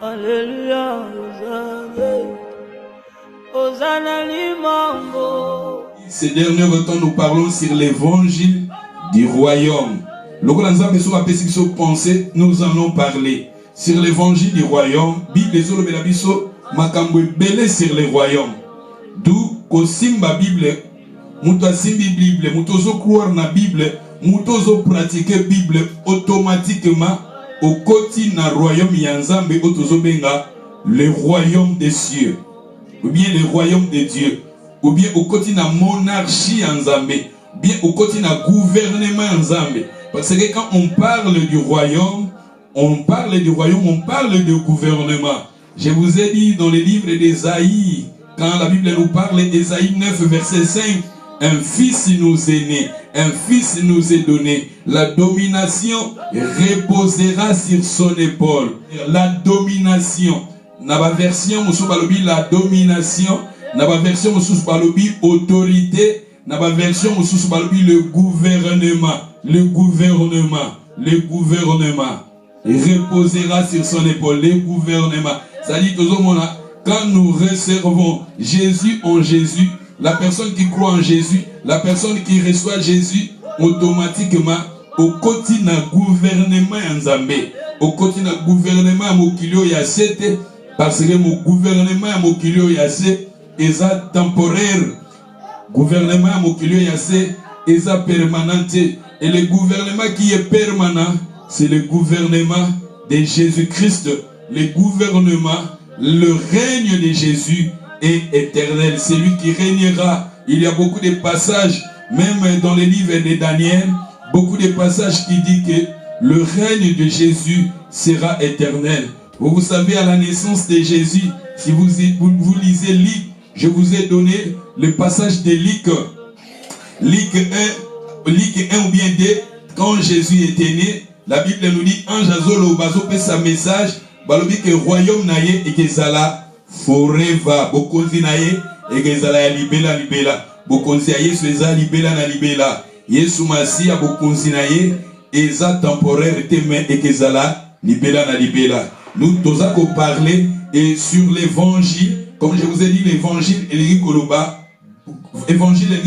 Alléluia, Hosanna Limango. Ces derniers temps, nous parlons sur l'évangile du royaume. Nous allons parler sur l'évangile du royaume. Bible sur le royaume. D'où Kosimba Bible, Mutasimbi Bible, Mutozo croire na Bible, Mutozo pratiquer Bible automatiquement au quotidien royaume Yanzambe Otozo Benga, le royaume des cieux, ou bien le royaume de Dieu, ou bien au quotidien monarchie Yanzambe, bien au quotidien gouvernement Yanzambe. Parce que quand on parle du royaume, on parle de gouvernement. Je vous ai dit dans le livre d'Ésaïe, quand la Bible nous parle, Ésaïe 9, verset 5, un fils nous est né, un fils nous est donné. La domination reposera sur son épaule. La domination. Naba version Moussou-Balobi, la domination. Naba version Moussou-Balobi, autorité. Naba version Moussou-Balobi, le gouvernement. Le gouvernement. Le gouvernement. Reposera sur son épaule. Le gouvernement. Ça dit tout le monde. Quand nous recevons Jésus en Jésus, la personne qui croit en Jésus, la personne qui reçoit Jésus, automatiquement, au quotidien gouvernement en Zambé, au quotidien gouvernement à Mokilio Yassete, parce que mon gouvernement à Mokilio Yassé est temporaire, gouvernement à Mokilio Yassé est permanent, et le gouvernement qui est permanent, c'est le gouvernement de Jésus-Christ, le gouvernement. Le règne de Jésus est éternel. C'est lui qui régnera. Il y a beaucoup de passages, même dans les livres de Daniel, beaucoup de passages qui disent que le règne de Jésus sera éternel. Vous savez, à la naissance de Jésus, si vous lisez Luc, je vous ai donné le passage de Luc 1 ou bien 2, quand Jésus était né, la Bible nous dit, ange azolo bazo pe sa message, balobi que royaume naye et que zala forever bokonzi naye et que zala libela bokonzi ya Yesu eza libela na libela Yesu Masia bokonzi naye eza temporaire teme et que zala libela na libela. Nous toza ko parler et sur l'évangile, comme je vous ai dit, l'évangile et évangile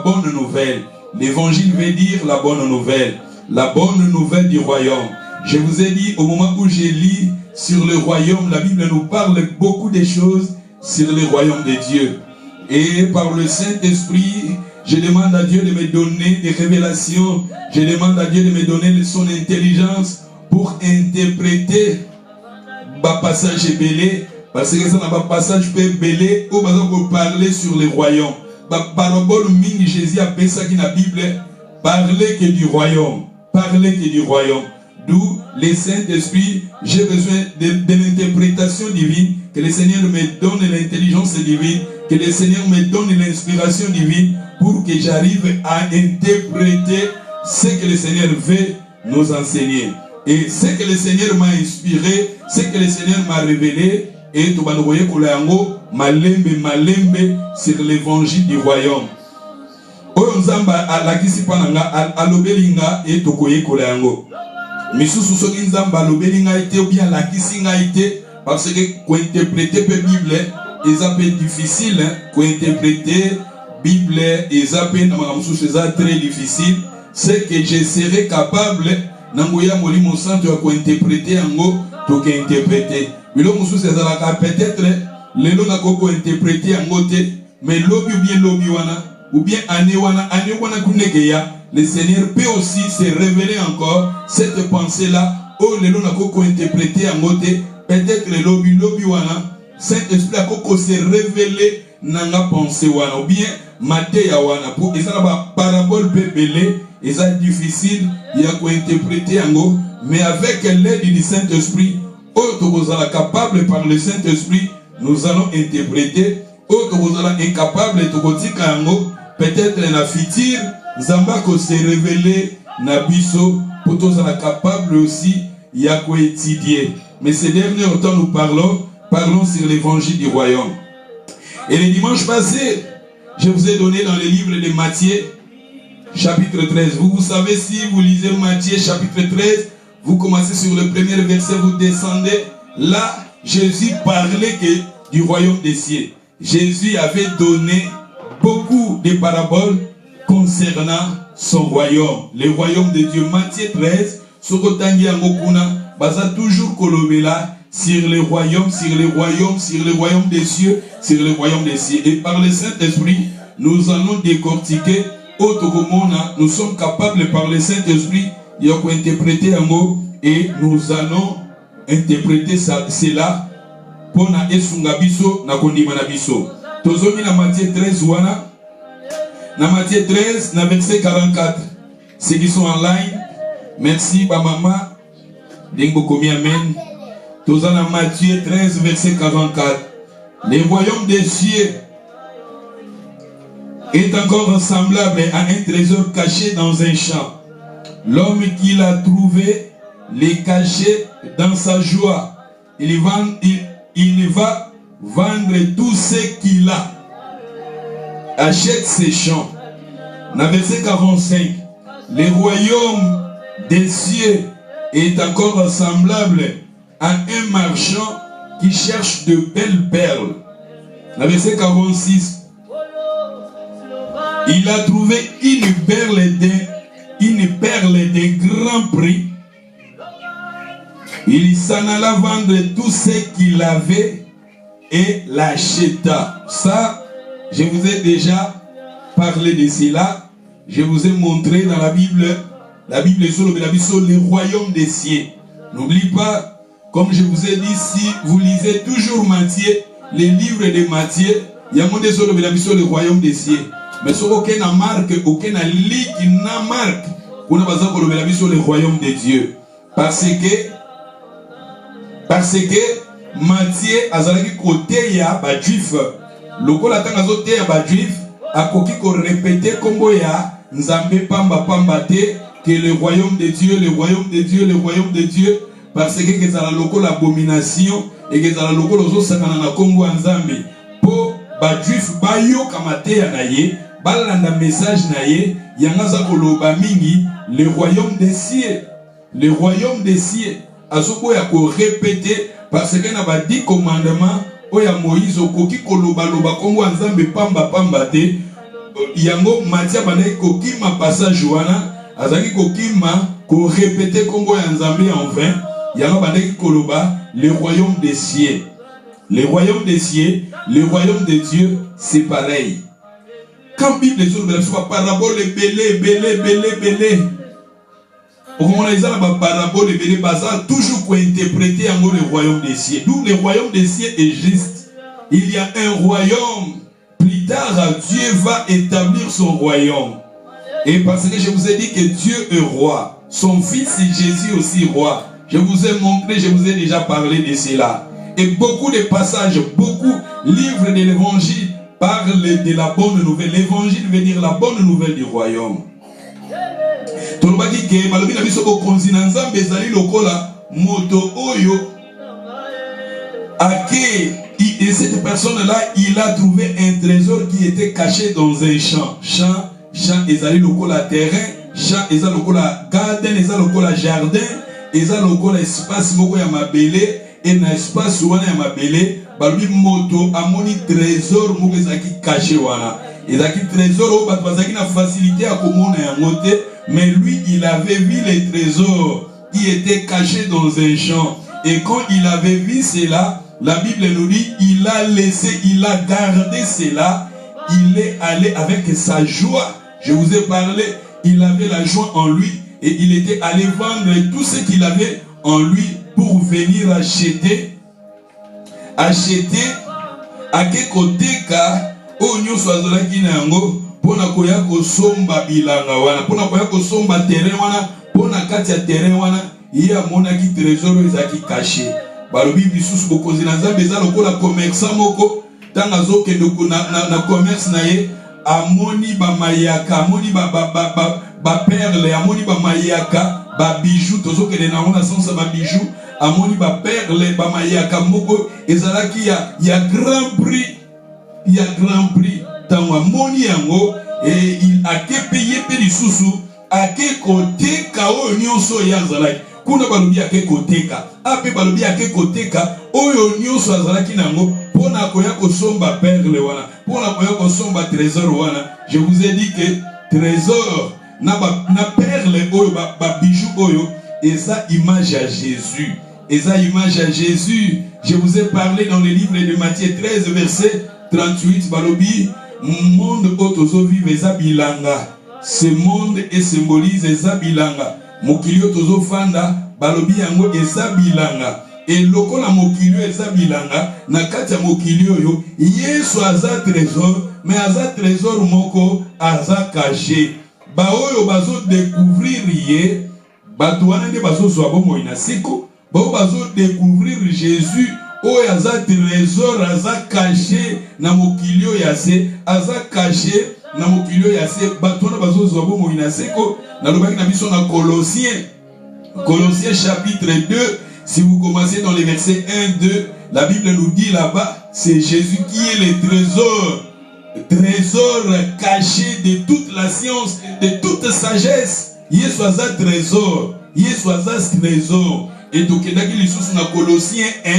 bonne nouvelle. L'évangile veut dire la bonne nouvelle du royaume. Je vous ai dit, au moment où j'ai lu sur le royaume, la Bible nous parle beaucoup de choses sur le royaume de Dieu. Et par le Saint-Esprit, je demande à Dieu de me donner des révélations. Je demande à Dieu de me donner son intelligence pour interpréter le passage belé. Parce que ça n'a pas passage belé où on peut parler sur le royaume. Parabole mini Jésus a fait ça qui dans la Bible, parler que du royaume. Parler que du royaume. D'où le Saint-Esprit, j'ai besoin de l'interprétation divine, que le Seigneur me donne l'intelligence divine, que le Seigneur me donne l'inspiration divine pour que j'arrive à interpréter ce que le Seigneur veut nous enseigner. Et ce que le Seigneur m'a inspiré, ce que le Seigneur m'a révélé, et tout le monde malembe sur l'évangile du royaume. Oyo nzamba alakisi pananga alobelinga et tokoye kolango. Misusu soki nzamba alobelinga ite ou bien lakisi nga ite parce que ko interpréter pe Bible eza peu difficile, ko interpréter Bible eza peu na mamusu eza très difficile. C'est que je serai capable nangoya molimo santo ko interpréter yango to ke interpréter. Bilo musu ezalaka peut-être lelo na ko interpréter yango te mais lobi ou bien lobi wana ou bien année wana kunegeya, le Seigneur peut aussi se révéler encore cette pensée-là. Oh, le long a interprété en mode peut-être le lobby wana, Saint-Esprit a se révéler nanga pensée wana ou bien Matéa wana pour et ça la parabole bébélé et ça difficile il y a quoi interpréter en go mais avec l'aide du Saint-Esprit, oh vous êtes capable par le Saint-Esprit, nous allons interpréter. Oh vous êtes incapable de dire peut-être na futur Zamba ko se révéler na biso pour tous être capable aussi ya ko étudier. Mais ces derniers temps nous parlons sur l'évangile du royaume. Et le dimanche passé, je vous ai donné dans le livre de Matthieu chapitre 13. Vous savez, si vous lisez Matthieu chapitre 13, vous commencez sur le premier verset, vous descendez. Là, Jésus parlait que du royaume des cieux. Jésus avait donné beaucoup de paraboles concernant son royaume, le royaume de Dieu. Matthieu 13, Sokotangi Angokuna, Baza toujours kolobela sur le royaume, sur le royaume, sur le royaume des cieux, sur le royaume des cieux. Et par le Saint-Esprit, nous allons décortiquer Otokomona, nous sommes capables par le Saint-Esprit d'interpréter un mot et nous allons interpréter cela pour na esungabiso na kondimana biso. Tozomi na Matthieu 13 wana. Na Matthieu 13 na verset 44. Ceux qui sont en ligne, merci ba maman. Dengo komi amen. Tozana Matthieu 13 verset 44. Le royaume des cieux est encore semblable à un trésor caché dans un champ. L'homme qui l'a trouvé les caché dans sa joie. Il va vendre tout ce qu'il a. Achète ses champs. Dans verset 45, le royaume des cieux est encore semblable à un marchand qui cherche de belles perles. Dans verset 46, il a trouvé une perle de grand prix. Il s'en alla vendre tout ce qu'il avait et l'acheta. Ça, je vous ai déjà parlé de cela. Je vous ai montré dans la Bible est sur le royaume des cieux. N'oublie pas, comme je vous ai dit, si vous lisez toujours Matthieu, les livres de Matthieu, il y a monté sur le royaume des cieux. Mais sur aucune marque, aucune ligne qui n'a marque, on a besoin de sur le royaume de Dieu. Parce que Matthieu a zalaki côté ya ba juif. Lokola tanga zote ya ba juif akoki ko répéter kombo ya nzambe pamba te que le royaume de Dieu, le royaume de Dieu, le royaume de Dieu, parce que ça la lokola abomination et que ça la lokola zo sakana na kombo nzambe. Po ba juif ba yo kamate ya naye, balanda message naye yanga za koloba mingi le royaume des cieux. Le royaume des cieux. Azoko ya ko répéter parce que na ba 10 commandements oya Moïse okoki koloba loba kongo nzambe pamba te yango Matthieu bandaki kokima passage wana azaki kokima ko répéter kongo ya nzambe en vain yango bandaki koloba le royaume des cieux. Le royaume des cieux, le royaume de Dieu, c'est pareil. Quand Bible sur la parabole belé on a les paraboles toujours pour interpréter en mot le royaume des cieux. D'où le royaume des cieux est juste. Il y a un royaume. Plus tard, Dieu va établir son royaume. Et parce que je vous ai dit que Dieu est roi. Son fils Jésus aussi roi. Je vous ai montré, je vous ai déjà parlé de cela. Et beaucoup de passages, beaucoup de livres de l'évangile parlent de la bonne nouvelle. L'évangile veut dire la bonne nouvelle du royaume. Tolobaki ke balobi na biso ko konzina nzambe ezali lokola moto oyo et cette personne-là, il a trouvé un trésor qui était caché dans un champ. Champ ezali lokola terrain, champ ezali lokola garden, ezali lokola jardin, ezali lokola espace moko ya mabele et na espace wana ya mabele balobi moto amoni trésor moko ezaki caché wana. Ezaki trésor oyo bato bazaki na facilité à komona yango te. Mais lui, il avait vu les trésors qui étaient cachés dans un champ. Et quand il avait vu cela, la Bible nous dit, il a gardé cela. Il est allé avec sa joie. Je vous ai parlé, il avait la joie en lui. Et il était allé vendre tout ce qu'il avait en lui pour venir acheter. À quel côté ka onyo soazola kinango. Pona koya ko somba bilanga wana, pona koya ko somba terrain wana, pona kati ya terrain wana, iya mona ki trésor ezaki caché. Balobi bisusu bokonzi na nzambe eza lokola commerçant moko, tanga zo kende na commerce na ye, amoni ba mayaka, amoni ba perle, amoni ba mayaka, ba bijoux, tozo kende na ona sensa ba bijoux, amoni ba perle, ba mayaka moko, ezalaki ya grand prix, ya grand prix. Moni yango et il a que payé pe lisusu a que côté kao nyonso ya zalaki kuna balobi ake koteka ape balobi ake koteka oyo nyonso azalaki nango pona koya kosomba perle wana pona koya kosomba trésor wana. Je vous ai dit que trésor na perle oyo ba bijou oyo eza image à Jésus, eza image à Jésus. Je vous ai parlé dans le livre de Matthieu 13 verset 38 balobi monde otozo vive eza bilanga. Ce monde est symbolise eza bilanga. Mokili otozo fanda balobi yango eza bilanga. Et lokola mokili eza bilanga na kati ya mokili oyo Yesu aza trésor, mais aza trésor moko aza caché. Ba oyo bazo découvrir ye bato wana nde bazo zwa bomoi na siko bazo découvrir Jésus oyo aza trésor aza caché na mokili oyo yase aza caché na mokili oyo yase bato wana bazo zwa bomoi na siko. Nalobaki na biso na Colossiens chapitre 2. Si vous commencez dans les versets 1-2, la Bible nous dit là-bas, c'est Jésus qui est le trésor caché de toute la science, de toute sagesse. Yesu aza trésor, Yesu aza trésor. Et donc il lisusu na Colossiens 1,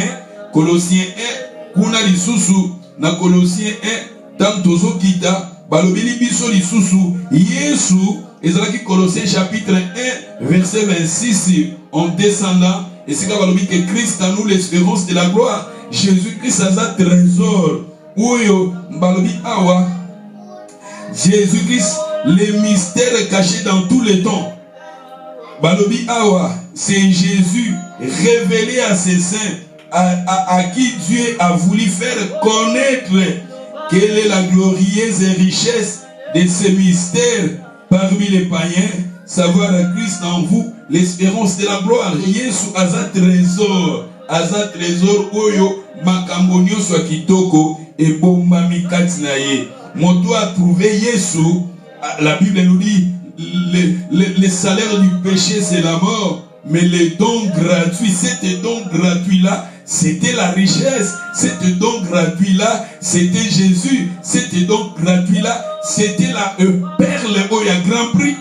kuna lisusu na Colossiens 1, tam tozo kita balobeli biso lisusu Yesu ezalaki Colossiens chapitre 1 verset 26 en descendant. Et c'est quand que Christ a nous l'espérance de la gloire. Jésus-Christ a un trésor. Ouyo, balobi awa. Jésus-Christ, les mystères cachés dans tous les temps. Balobi awa, c'est Jésus révélé à ses saints, à qui Dieu a voulu faire connaître quelle est la glorieuse richesse de ces mystères parmi les païens. Savoir à Christ en vous l'espérance de la gloire. Yesu aza trésor oyo makambo nyonso kitoko et bombami kati na ye. Moto a trouvé Yesu. La Bible nous dit le salaire du péché c'est la mort, mais le don gratuit, cet don gratuit là, c'était la richesse. Cet don gratuit là, c'était Jésus. Cet don gratuit là, c'était la perle oyo à grand prix.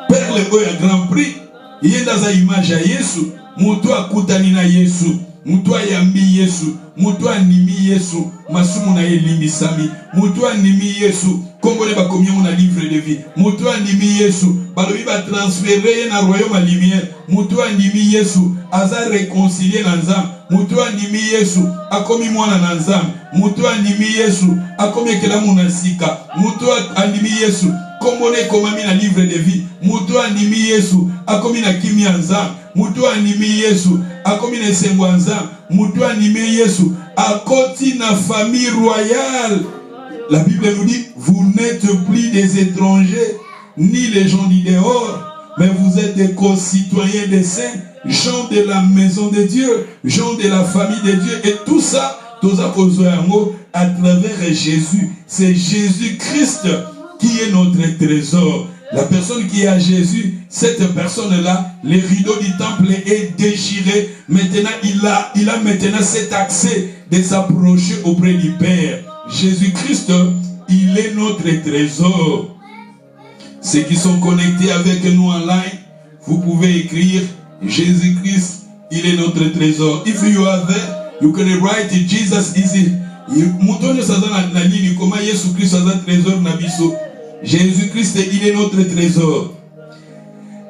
Perle oyo ya grand prix. Yenda za image ya Yesu. Mutu akutani na Yesu. Mutu ayambi Yesu. Mutu animi Yesu. Masumu na ye limbisami. Mutu animi Yesu. Kongole bakomi na livre de vie. Mutu animi Yesu. Balobi ba transférer na royaume à lumière. Mutu animi Yesu. Aza réconcilier na nzambe. Mutu animi Yesu. Akomi mwana na nzambe. Mutu animi Yesu. Akomi ekelamu na sika. Mutu animi Yesu. Komone komami na livre de vie. Mutu animi Yesu akomi na kimia nzambe. Mutu animi Yesu akomi na esengo nzambe. Mutu animi Yesu akoti na famille royale. La Bible nous dit, vous n'êtes plus des étrangers ni les gens du dehors, mais vous êtes des concitoyens des saints, gens de la maison de Dieu, gens de la famille de Dieu. Et tout ça, à travers Jésus. C'est Jésus-Christ qui est notre trésor. La personne qui est à Jésus, cette personne-là, les rideaux du temple est déchiré. Maintenant, il a maintenant cet accès de s'approcher auprès du Père. Jésus-Christ, il est notre trésor. Ceux qui sont connectés avec nous en ligne, vous pouvez écrire Jésus-Christ, il est notre trésor. If you are there, you can write Jesus is it. Jésus-Christ, il est notre trésor.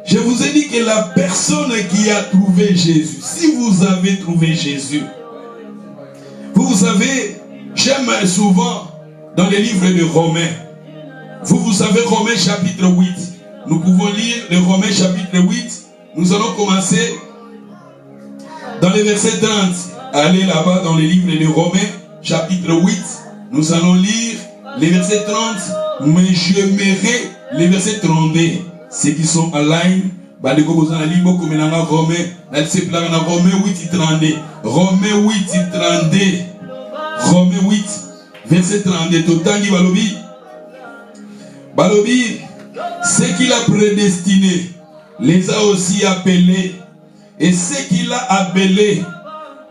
Je vous ai dit que la personne qui a trouvé Jésus, si vous avez trouvé Jésus, vous savez, j'aime souvent dans les livres de Romains, vous savez Romains chapitre 8, nous pouvons lire le Romains chapitre 8, nous allons commencer dans le verset 30, allez là-bas dans les livres de Romains chapitre 8, nous allons lire les versets 30, mais j'aimerais les versets 32. Ceux qui sont en ligne, Romains 8, 32. Romains 8, 32. Romains 8, verset 32. Totangi Balobi. Balobi, ceux qu'il a prédestinés, les a aussi appelés. Et ceux qu'il a appelés,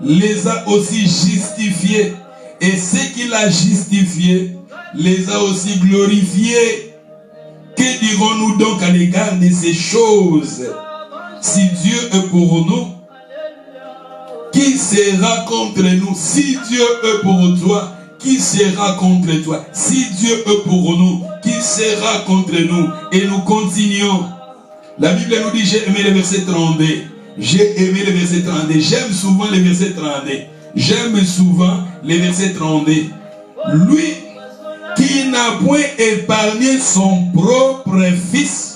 les a aussi justifiés. Et ceux qu'il a justifiés, les a aussi glorifiés. Que dirons-nous donc à l'égard de ces choses? Si Dieu est pour nous, qui sera contre nous? Si Dieu est pour toi, qui sera contre toi? Si Dieu est pour nous, qui sera contre nous? Et nous continuons. La Bible nous dit, j'ai aimé le verset 32. J'ai aimé le verset 32. J'aime souvent le verset 32. J'aime souvent le verset 32. Lui qui n'a point épargné son propre fils.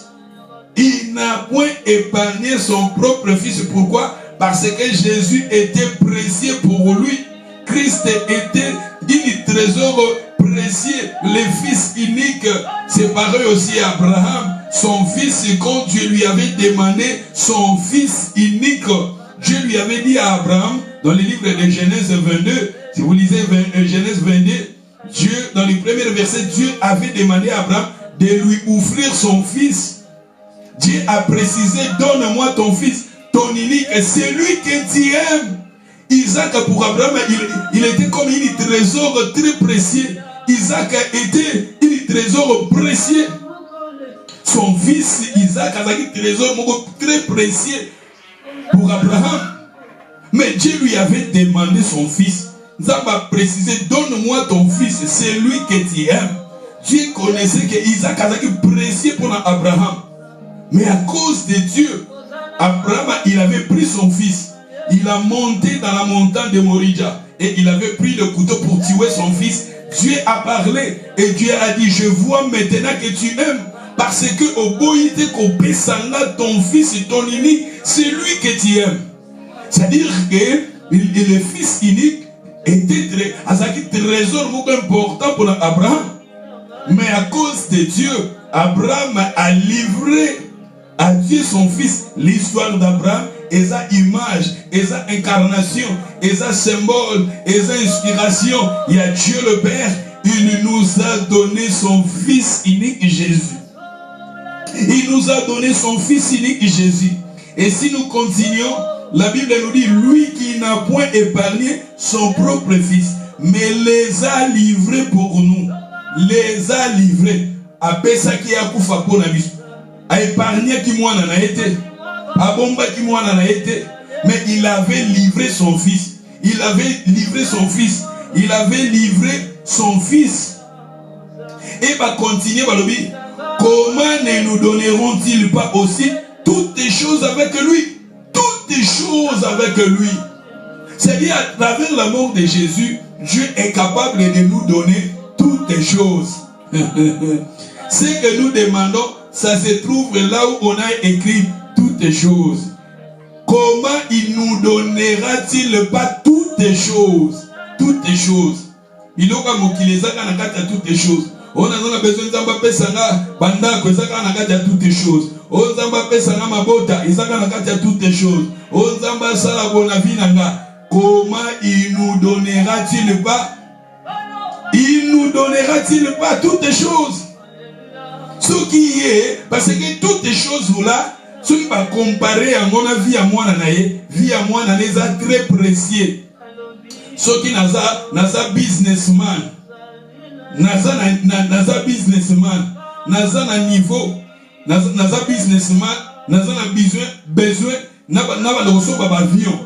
Il n'a point épargné son propre fils. Pourquoi? Parce que Jésus était précieux pour lui. Christ était un trésor précieux. Le fils unique, c'est pareil aussi à Abraham. Son fils, quand Dieu lui avait demandé son fils unique, Dieu lui avait dit à Abraham, dans le livre de Genèse 22, si vous lisez Genèse 22, Dieu, dans le premier verset, Dieu avait demandé à Abraham de lui offrir son fils. Dieu a précisé, donne-moi ton fils, ton unique, c'est lui que tu aimes. Isaac, pour Abraham, il était comme un trésor très précieux. Isaac était un trésor précieux. Son fils Isaac a un trésor très précieux pour Abraham. Mais Dieu lui avait demandé son fils. Zab a précisé, donne-moi ton fils, c'est lui que tu aimes. Dieu connaissait que Isaac a un précieux pour Abraham. Mais à cause de Dieu, Abraham, il avait pris son fils. Il a monté dans la montagne de Morija et il avait pris le couteau pour tuer son fils. Dieu a parlé et Dieu a dit, je vois maintenant que tu aimes. Parce que au boïté kopesanga ton fils et ton unique, c'est lui que tu aimes. C'est-à-dire que le fils unique était un trésor important pour Abraham. Mais à cause de Dieu, Abraham a livré à Dieu son fils. L'histoire d'Abraham est une image, est une incarnation, est un symbole, est une inspiration. Il y a Dieu le Père, il nous a donné son fils unique Jésus. Il nous a donné son fils unique Jésus. Et si nous continuons, la Bible nous dit, lui qui n'a point épargné son propre fils, mais les a livrés pour nous. Les a livrés. A pesa qui a koufa pour la vie. A épargné qui moi n'en a été. A bomba qui moi n'en a été. Mais il avait livré son fils. Il avait livré son fils. Il avait livré son fils. Et va continuer, va le dire. Comment ne nous donneront-ils pas aussi toutes les choses avec lui? Toutes les choses avec lui. C'est-à-dire, à travers la mort de Jésus, Dieu est capable de nous donner toutes les choses. Ce que nous demandons, ça se trouve là où on a écrit toutes les choses. Comment il nous donnera-t-il pas toutes les choses? Toutes les choses. Il aura toutes les choses. On a besoin de pesanga banda kwezaka na kati ya toutes les choses. On zamba pesanga mabota izaka na kati ya toutes les choses. On zamba sala bona vinanga. Comment il nous donnera-t-il pas? Il nous donnera-t-il pas toutes les choses? Ce qui est parce que toutes les choses là, ce qui va comparer à mon vie à moi nanaye, vie à moi nanaye est très précieux. Ce qui naza businessman. Naza businessman, naza na niveau, naza businessman, naza na besoin, naba loso ba avion.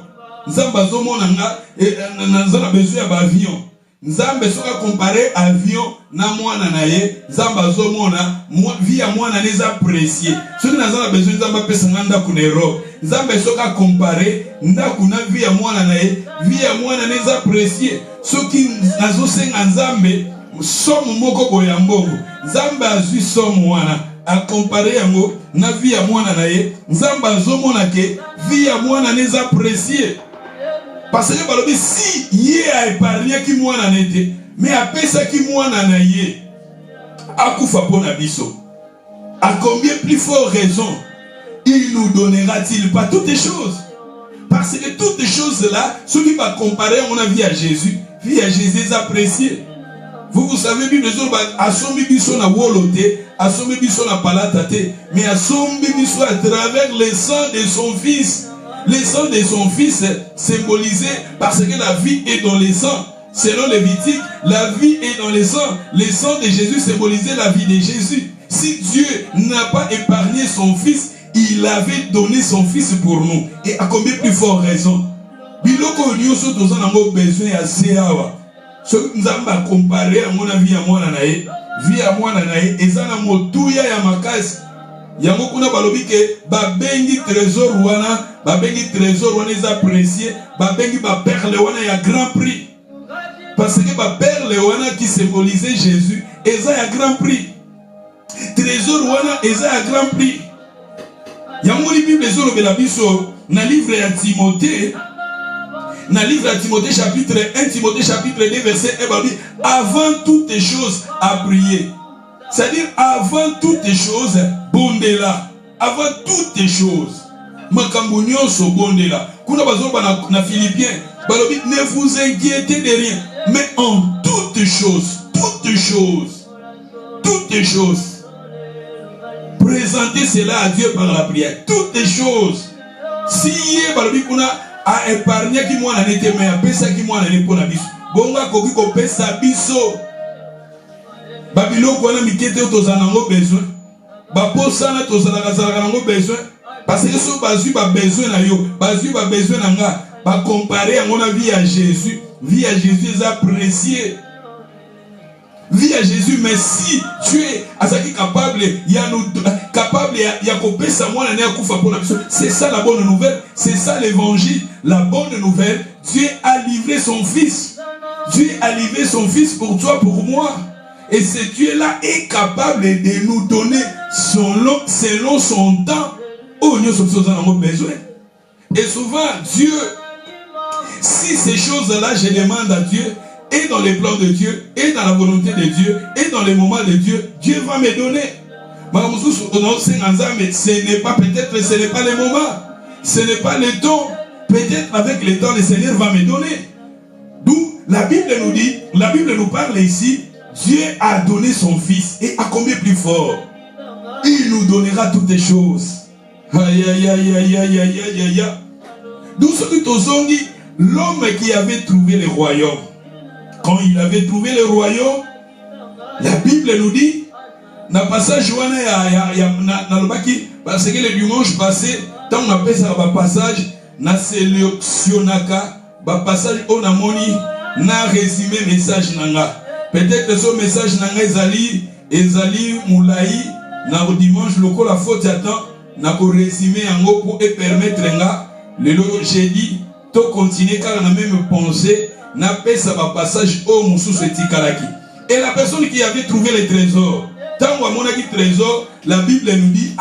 Nzamba zomo naza na besoin ya ba avion. Nzambe soka comparer avion na mwana na ye, nzamba zomo na vie ya mwana neza précieux. Soki naza na besoin nzamba pesa nganda kunero. Nzambe soka comparer ndaku na vie ya mwana na ye, vie ya mwana neza précieux. Soki nazo senga nzambe somo moko boya mbongo nzamba azwi somo wana a comparer yango na vie ya mwana na ye nzamba azomona ke vie ya mwana neza précieux parce que balobi si ye a épargné ki mwana nete mais apesa ki mwana na ye akufa pona biso. À combien plus fort raison il nous donnera-t-il pas toutes les choses? Parce que toutes les choses là, ce qui va comparer on a vie à Jésus est apprécié. Vous savez, Bible asombi biso na wolote, asombi biso na palatate, mais asombi biso à travers le sang de son fils. Le sang de son fils symbolisé parce que la vie est dans le sang. Selon Lévitique, la vie est dans le sang. Le sang de Jésus symbolisait la vie de Jésus. Si Dieu n'a pas épargné son fils, il avait donné son fils pour nous. Et à combien plus fort raison? Biloko nyonso toza nango besoin ya seawa. Ce que nous avons comparé à mon avis à moi nanae, vie à moi nanae, ezana motuya ya makasi. Yango kuna balobi ke babengi trésor wana eza précieux, babengi ba perle wana ya grand prix. Parce que ba perle wana qui symbolisait Jésus, eza ya grand prix. Trésor wana eza ya grand prix. Yango li Bible ezolobela biso na livre ya Timothée. Dans le livre de Timothée chapitre 1, Timothée chapitre 2, verset 1, avant toutes les choses à prier. C'est-à-dire avant toutes les choses, bondela. Avant toutes les choses. Makambunyo so bondela. Kuna bazoba na Philippiens, balobi ne vous inquiétez de rien, mais en toutes choses, présentez cela à Dieu par la prière. Toutes les choses. Si balobi kuna a épargné qui moi n'en était mais a pesa qui moi n'en est pas biso bonga koki ko pesa biso babilo ko na mikete tozana ngo besoin ba posa na tozana kazala ngo besoin parce que so bazui ba besoin na yo bazui ba besoin na nga ba comparer à mon vie à Jésus est apprécié. Vie à Jésus, mais si tu es capable, c'est ça la bonne nouvelle, c'est ça l'évangile. La bonne nouvelle, Dieu a livré son fils. Dieu a livré son fils pour toi, pour moi. Et ce Dieu-là est capable de nous donner selon son temps. Oh, nous sommes besoin. Et souvent, Dieu, si ces choses-là, je demande à Dieu, et dans les plans de Dieu, et dans la volonté de Dieu, et dans les moments de Dieu, Dieu va me donner. Mais ce n'est pas peut-être, ce n'est pas le moment, ce n'est pas le temps. Peut-être avec le temps, le Seigneur va me donner. D'où la Bible nous dit, la Bible nous parle ici, Dieu a donné son Fils. Et à combien plus fort? Il nous donnera toutes les choses. Aïe, aïe, aïe, aïe, aïe, aïe, aïe, aïe. D'où ce que tu dit, l'homme qui avait trouvé le royaume. Quand il avait trouvé le royaume, la Bible nous dit, dans le passage, parce que le dimanche passé, quand on appelle ça un passage, na sélectionnaka, passage on a moni, na résumé message nanga. Peut-être ce message nanga ezali moulaï, na dimanche loko la faute attend, na ko résumé yango pour permettre nga, le jeudi, to continuer car on a même pensé. Passage au et la personne qui avait trouvé les trésors, tant que trésor, la Bible nous dit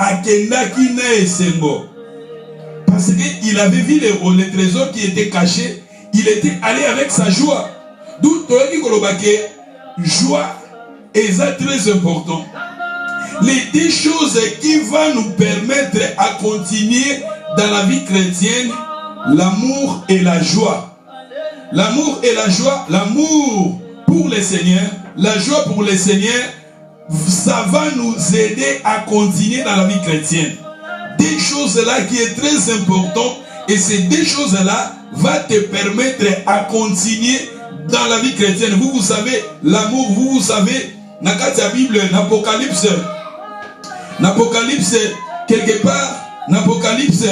parce qu'il avait vu les trésors qui étaient cachés, il était allé avec sa joie. D'où joie est très important. Les deux choses qui vont nous permettre à continuer dans la vie chrétienne, l'amour et la joie. L'amour et la joie, l'amour pour le Seigneur, la joie pour le Seigneur, ça va nous aider à continuer dans la vie chrétienne. Des choses-là qui est très important et ces deux choses-là vont te permettre à continuer dans la vie chrétienne. Vous savez, l'amour, vous savez, dans la Bible, l'Apocalypse, quelque part, l'Apocalypse,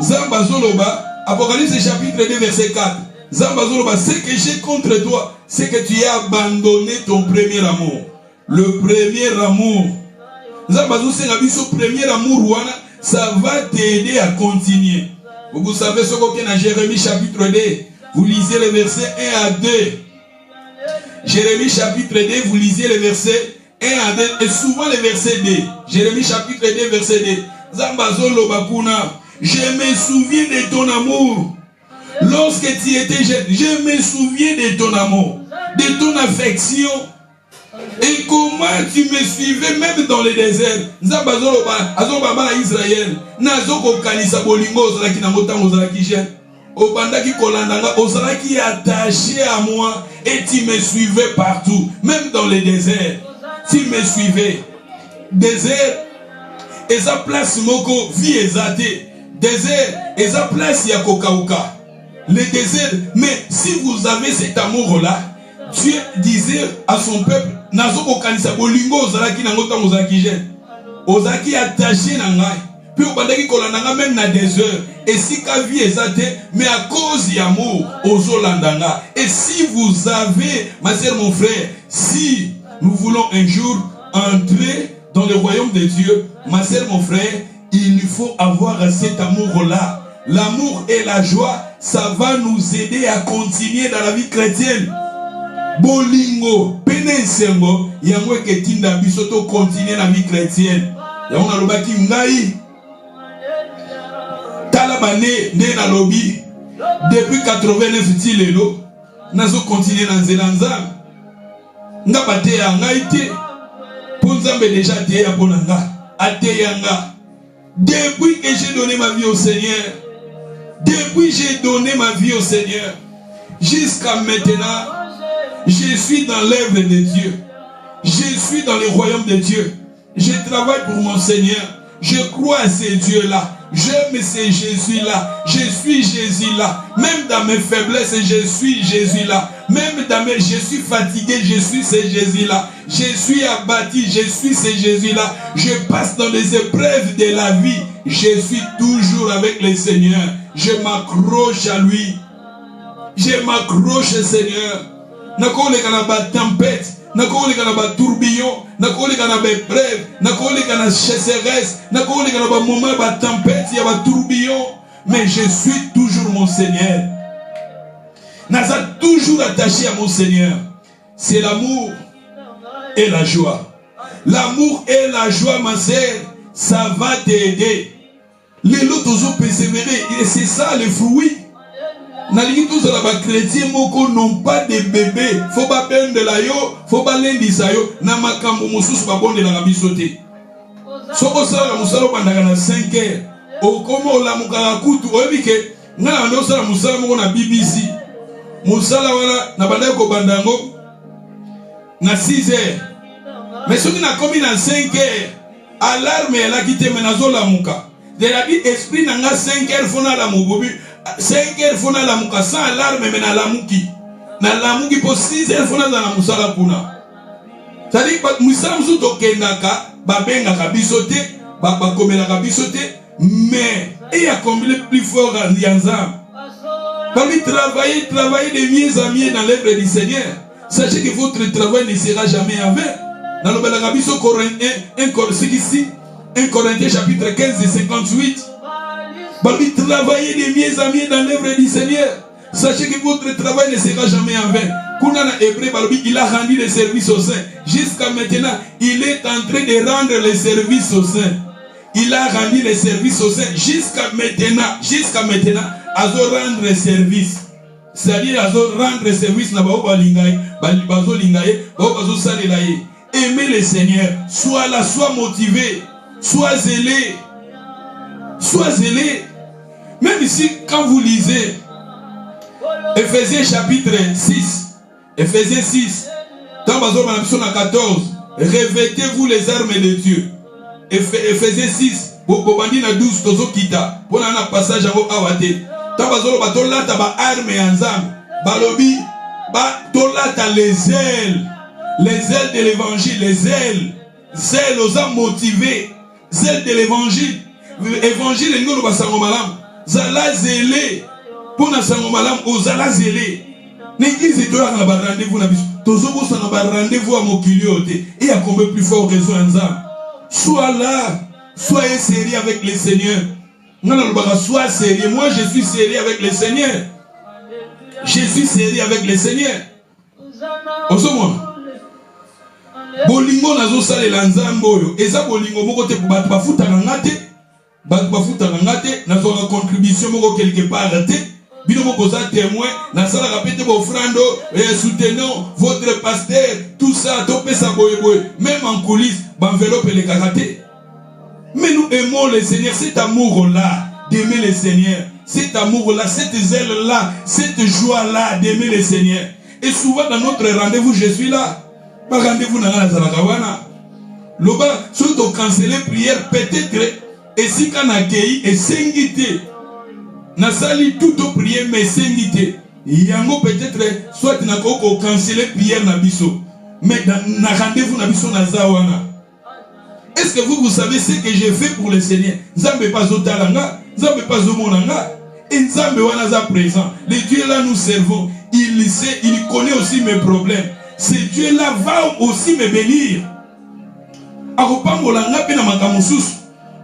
Zambazoloba, Apocalypse chapitre 2, verset 4. Ce que j'ai contre toi, c'est que tu as abandonné ton premier amour. Le premier amour. Premier amour, ça va t'aider à continuer. Vous savez ce qu'on a dans Jérémie chapitre 2. Vous lisez les versets 1 à 2. Jérémie chapitre 2, vous lisez les versets 1 à 2. Et souvent les versets 2. Jérémie chapitre 2, verset 2. Je me souviens de ton amour. Lorsque tu étais jeune, je me souviens de ton amour, de ton affection. Et comment tu me suivais même dans le désert. Israël. Attaché à moi et tu me suivais partout, même dans le désert. Tu me suivais. Désert, et sa place moko vie exatée. Désert, et sa place yakokauka. Le désert, mais si vous avez cet amour-là, Dieu disait à son peuple, Nazoko kanisa bolingo ozalaki nango tango ozalaki jeune, ozalaki attaché na ngai, Puis au bandaki kolandanga même na des heures. Et si ka vie ezate, mais à cause d'amour, aux Olandanga. Et si vous avez, ma sœur, mon frère, si nous voulons un jour entrer dans le royaume de Dieu, ma sœur, mon frère, il faut avoir cet amour-là. L'amour et la joie, ça va nous aider à continuer dans la vie chrétienne. Bolingo, penesengo, yango ketinda bisoto continuer la vie chrétienne. Yango na lobaki ngai talabane ne na lobi depuis 89 tilelo nazo continuer na nzela nzambe. Nga bate ya ngai te. Ponzambe déjà te ya bonanga, ate yanga. Depuis que j'ai donné ma vie au Seigneur, depuis que j'ai donné ma vie au Seigneur, jusqu'à maintenant, je suis dans l'œuvre de Dieu. Je suis dans le royaume de Dieu. Je travaille pour mon Seigneur. Je crois à ce Dieu-là. J'aime ce Jésus-là. Je suis Jésus-là. Même dans mes faiblesses, je suis Jésus-là. Même dans mes... Je suis fatigué, je suis ce Jésus-là. Je suis abattu, je suis ce Jésus-là. Je passe dans les épreuves de la vie. Je suis toujours avec le Seigneur. Je m'accroche à lui. Je m'accroche au Seigneur. Nakole kanaba tempête, nakole kanaba tourbillon, nakole kanaba épreuve, nakole kanaba chasseresse, nakole kanaba moment ba tempête, il y a ba tourbillon, mais je suis toujours mon Seigneur. Naza toujours attaché à mon Seigneur. C'est l'amour et la joie. L'amour et la joie, ma sœur, ça va t'aider. Les autres ont persévéré, et c'est ça le fruit. Nalingi tous les chrétiens moko n'ont pas de bébé. Faut pas peine de la yo, faut pas l'indisa yo. Na makambo mususu ba bonde la bisote. Soko sala musalo bandaka na 5 heures. O komo la mukaka kutu oyebike ngana ndo sala musala moko na BBC. Musala wana na bandaka ko bandango na 6 heures. Mais soki na komi na 5 heures, alarme la kite menazo la muka. De la vie esprit nanga 5 heures fona la mubobi. 5 heures fona la muka sans alarme mais na la muki. Na la muki pour 6 heures fona za na musala kuna. C'est-à-dire que musala musu to kendaka ba benga ka bisote, ba komela ka bisote, mais il y a combien plus fort en parmi travailler de mieux en mieux dans l'œuvre du Seigneur. Sachez que votre travail ne sera jamais en vain. Dans le Balagabiso Corinthien, 1 Corinthiens chapitre 15 et 58. Parmi travailler de mieux en mieux dans l'œuvre du Seigneur. Sachez que votre travail ne sera jamais en vain. Kounana Hébreu, il a rendu le service au Saint. Jusqu'à maintenant, il est en train de rendre le service au Saint. Il a rendu le service au Saint. Jusqu'à maintenant, azo rendre le service. C'est-à-dire azo rendre le service na bao balingaye, bazo lingaye, bao bazo salelaye. Aimez le Seigneur. Sois là, sois motivé, sois zélé. Sois zélé. Même ici, quand vous lisez Ephésiens chapitre 6, Ephésiens 6, dans Bazo Manapson 14, revêtez-vous les armes de Dieu. Ephésiens 6, Bobandi na 12, Tozo Kita, pour un passage à Awate. Dans Bazo Batolata ba arme ensemble, Balobi, Batolata les ailes de l'évangile, les ailes aux âmes motivées, zèles de l'évangile. Évangile nous ba sango malam, zala zélé. Pour na sango malam, ozala zélé. L'église doit avoir un rendez-vous na biso. Tozo bo sango ba rendez-vous à Mokiliote. Et il y a combien plus fort raison ensemble. Sois là, soyez sérieux avec le Seigneur. Sois sérieux. Moi je suis sérieux avec le Seigneur. Je suis sérieux avec le Seigneur. Osomona. Bolingo nazo sale la nzambo oyo. Eza bolingo moko te bato bafuta ngate. Bato bafuta ngate nazo na contribution moko quelque part te. Bino moko za témoin na sala rapete bo frando soutenons votre pasteur tout ça topé sa boye boye même en coulisses enveloppe les karaté. Mais nous aimons le Seigneur, cet amour-là d'aimer le Seigneur, cet amour-là, cette zèle-là, cette joie-là d'aimer le Seigneur. Et souvent dans notre rendez-vous, je suis là. Pas rendez-vous dans la Zalakawana. Loba, surtout canceller prière, peut-être, et si qu'on accueille, et s'ingiter. N'a sali tout au prière, mais s'ingiter. Yango peut-être, soit n'a pas canceller prière na biso. Mais dans na rendez-vous na biso na zawana. Est-ce que vous savez ce que j'ai fait pour le Seigneur? Nzambe pas zotalanga, Nzambe pas zomonanga, et Nzambe wanaza présent. Le Dieu là nous servons, il sait, il connaît aussi mes problèmes. Ce Dieu là va aussi me bénir. Akopambolanga pe na makamususu.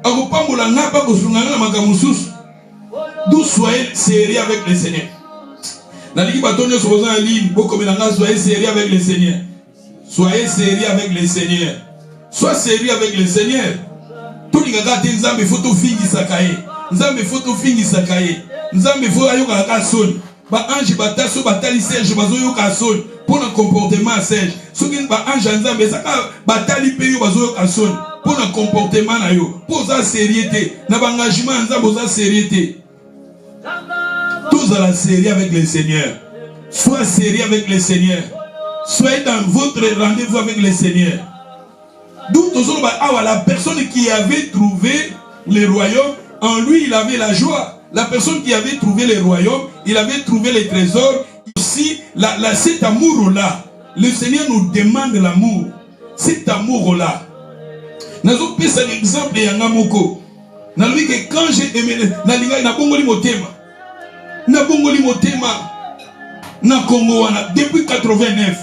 Akopambolanga pa kosunganga na makamususu. D'où soyez sérieux avec le Seigneur. Naliki batonyo soboza en ligne, bokomelanga soyez sérieux avec le Seigneur. Soyez sérieux avec le Seigneur. Sois sérieux avec le Seigneur. Tout le monde dit Nzambe faut tout finir sakaye. Nzambe faut tout finir sakaye. Nzambe faut ayoka kasoni. Ba ange bataso batali serge bazoyo kasoni. Pour un comportement serge. Soki ba ange Nzambe saka batali peyo bazoyo kasoni. Pour un comportement na yo. Pour sa sérieuté. Na ba engagement Nzambe sa sérieuté. Tous à la sérieux avec le Seigneur. Sois sérieux avec le Seigneur. Soyez dans votre rendez-vous avec le Seigneur. D'où la personne qui avait trouvé le royaume, en lui il avait la joie. La personne qui avait trouvé le royaume, il avait trouvé les trésors. Aussi, cet amour-là, le Seigneur nous demande l'amour. Cet amour-là. Nous avons pris un exemple de Yangamoko. Nous avons dit que quand j'ai aimé, depuis 89,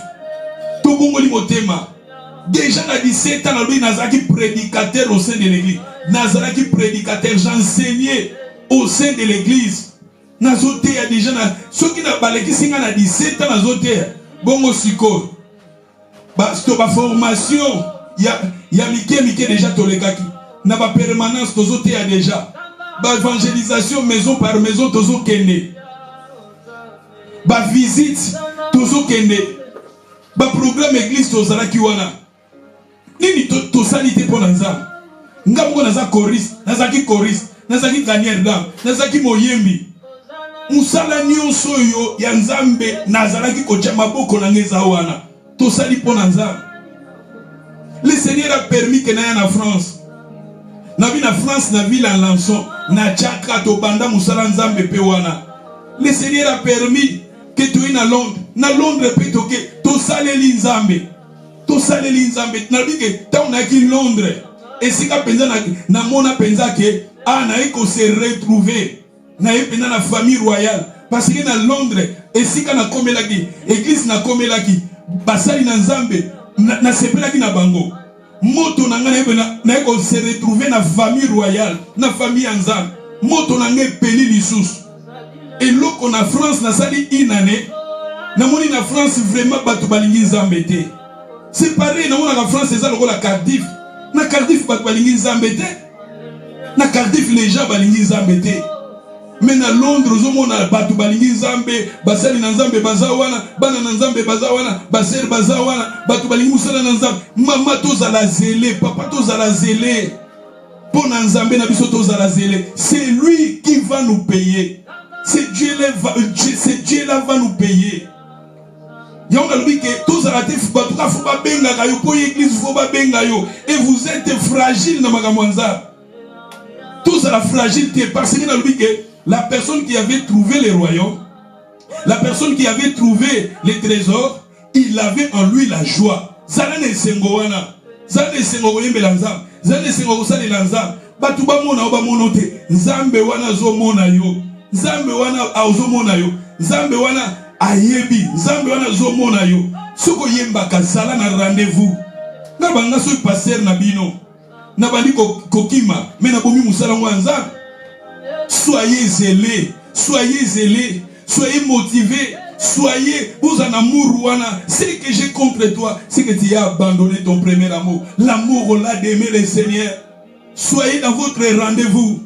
déjà à 17 ans, Nazaki prédicateur au sein de l'église. Nazaki prédicateur, j'enseignais au sein de l'église. Nazote ya déjà ceux qui n'ont pas les 17 ans nazote bongo siko. Basto ba formation ya mike déjà tolekaki. Na ba permanence tozote ya déjà. Ba évangélisation maison par maison tozo kende. Ba visite tozo kende. Ba programme église tozala ki wana. Nini to sanité pour Nzambe. Ngambo naza choriste, nazaki choriste, nazaki gagneur d'âme, nazaki moyembi. Musala nyonso yo ya Nzambe nazalaki kocha maboko na ngeza wana. To sali pour Nzambe. Le Seigneur a permis que na en France. Na vi na France na ville en Lançon, na chaka to banda musala Nzambe pe wana. Le Seigneur a permis que tu es na Londres. Na Londres pe toke to saleli Nzambe. To saleli Nzambe. Na bi ke ta on a ki Londres. Et si ka penza na mona penza ke na eko se retrouver na epena na famille royale parce que na Londres et si ka na komelaki église na komelaki basali na Nzambe na sepelaki na bango moto na ngana na eko se retrouver na famille royale na famille Nzambe moto na nge peli lisusu et loko na France na sali inane na moni na France vraiment batu balingi Nzambe te c'est pareil na mona na France eza loko la Cardiff na Cardiff batu balingi Nzambe te na Cardiff les gens balingi Nzambe te mais na Londres ozomona batu balingi Nzambe basali na Nzambe bazawana bana na Nzambe bazawana baseri bazawana batu balingi musala na Nzambe mama tozala zélé papa tozala zélé pour na Nzambe na biso tozala zélé c'est lui qui va nous payer c'est Dieu là va nous payer. Et vous êtes fragile dans Magamonza. Tous à la fragilité parce que la personne qui avait trouvé les royaumes, la personne qui avait trouvé les trésors, il avait en lui la joie. Zalane sengowana, zalane sengo yembelanza, zalane sengo sale lanza. Batuba mona oba monote, Nzambe wana zo mona yo, Nzambe wana auzo mona yo, Nzambe wana ayebi, Nzambe wana zo mona yo. Soko yemba kazala na rendez-vous. Na banga so passer na bino. Na bandi kokima, mais na bomi musala Nzambe. Soyez zélés, soyez zélés, soyez motivés, soyez, vous en amour wana. Ce que j'ai contre toi, c'est que tu as abandonné ton premier amour. L'amour là d'aimer le Seigneur. Soyez dans votre rendez-vous.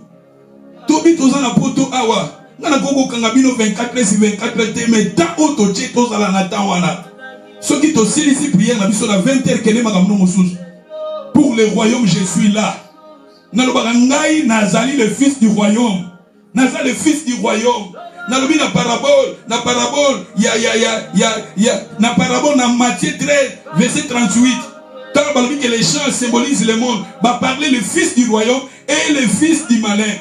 Tobi tozana poto awa. Nana koko kangabino 24/24 mais tant auto tche tozala na temps wana. Ceux qui te ici prière na biso na 20h kene makamno mosusu. Pour le royaume je suis là. Nalobaka ngai nazali le fils du royaume. Nazali le fils du royaume. Nalobi na parabole, na parabole na Matthieu 13 verset 38. Quand balobi que les champs symbolisent le monde, va parler le fils du royaume et le fils du malin.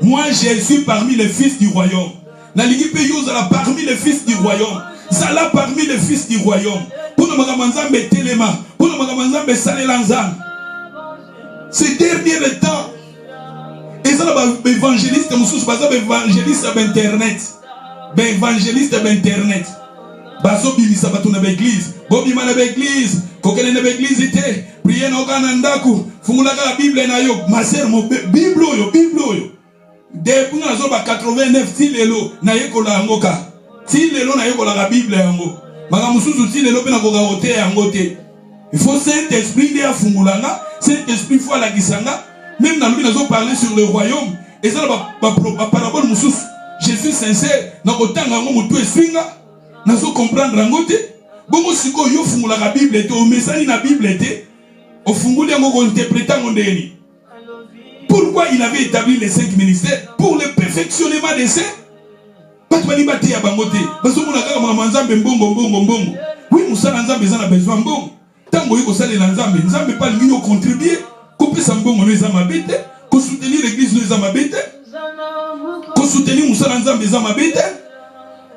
Moi je suis parmi les fils du royaume. Naligi pe yozala parmi les fils du royaume. Zala parmi les fils du royaume. Pour nous magamanzambe telema, pour nous magamanzambe salela nzambe. Ces derniers temps, et ça, l'évangéliste, évangéliste d'internet. Évangéliste d'internet. Baso bimisa batu na l'église. Bobi mana l'église. Kokele na l'église était. Prier na okana ndaku. Fungulaka la Bible na yo. Ma sœur, mo Bible yo. Depuis na zo ba 89 ti lelo na yekola angoka. Ti lelo na yekola la Bible yango. Maka mususu ti lelo pe na koka ote yango te. Il faut Saint-Esprit de fungulanga. Saint-Esprit faut la gisanga. Même dans lui, nous avons parlé sur le royaume. Et ça, la parabole, je suis sincère. Nous avons comprendre la Bible. Bon, si vous avez la Bible, vous avez la Bible, vous avez interprété. Pourquoi il avait établi les 5 ministères? Pour le perfectionnement des saints. Oui, nous avons besoin de bon. Tant que vous avez pas contribuer. Qu'on soutenir l'église nous a mabete, qu'on soutenir Moussa Nzambe les amabete.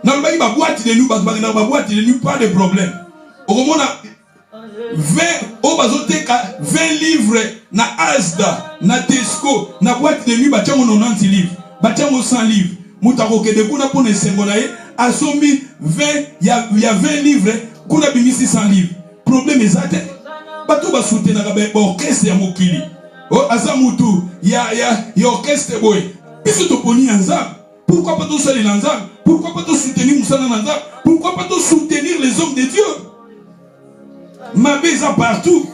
N'a pas ma boîte de nous, boîte de nous, pas de problème. Au moment 20 livres na Asda, na Tesco, na boîte de nuit, bâtiment 90 livres, bâtiment 100 livres. Moutaroke de kuna pour ne s'engonaye, a sommi 20, il y a 20 livres, kuna bimi 600 livres. Problème est ça. Bato ba soutenir na orchestre ya mokili. Oh azamutu ya orchestre boy. Biso to poni ensemble. Pourquoi pas tout saluer ensemble? Pourquoi pas tout soutenir Moussa ensemble? Pourquoi pas tout soutenir les hommes de Dieu? Ma beza partout.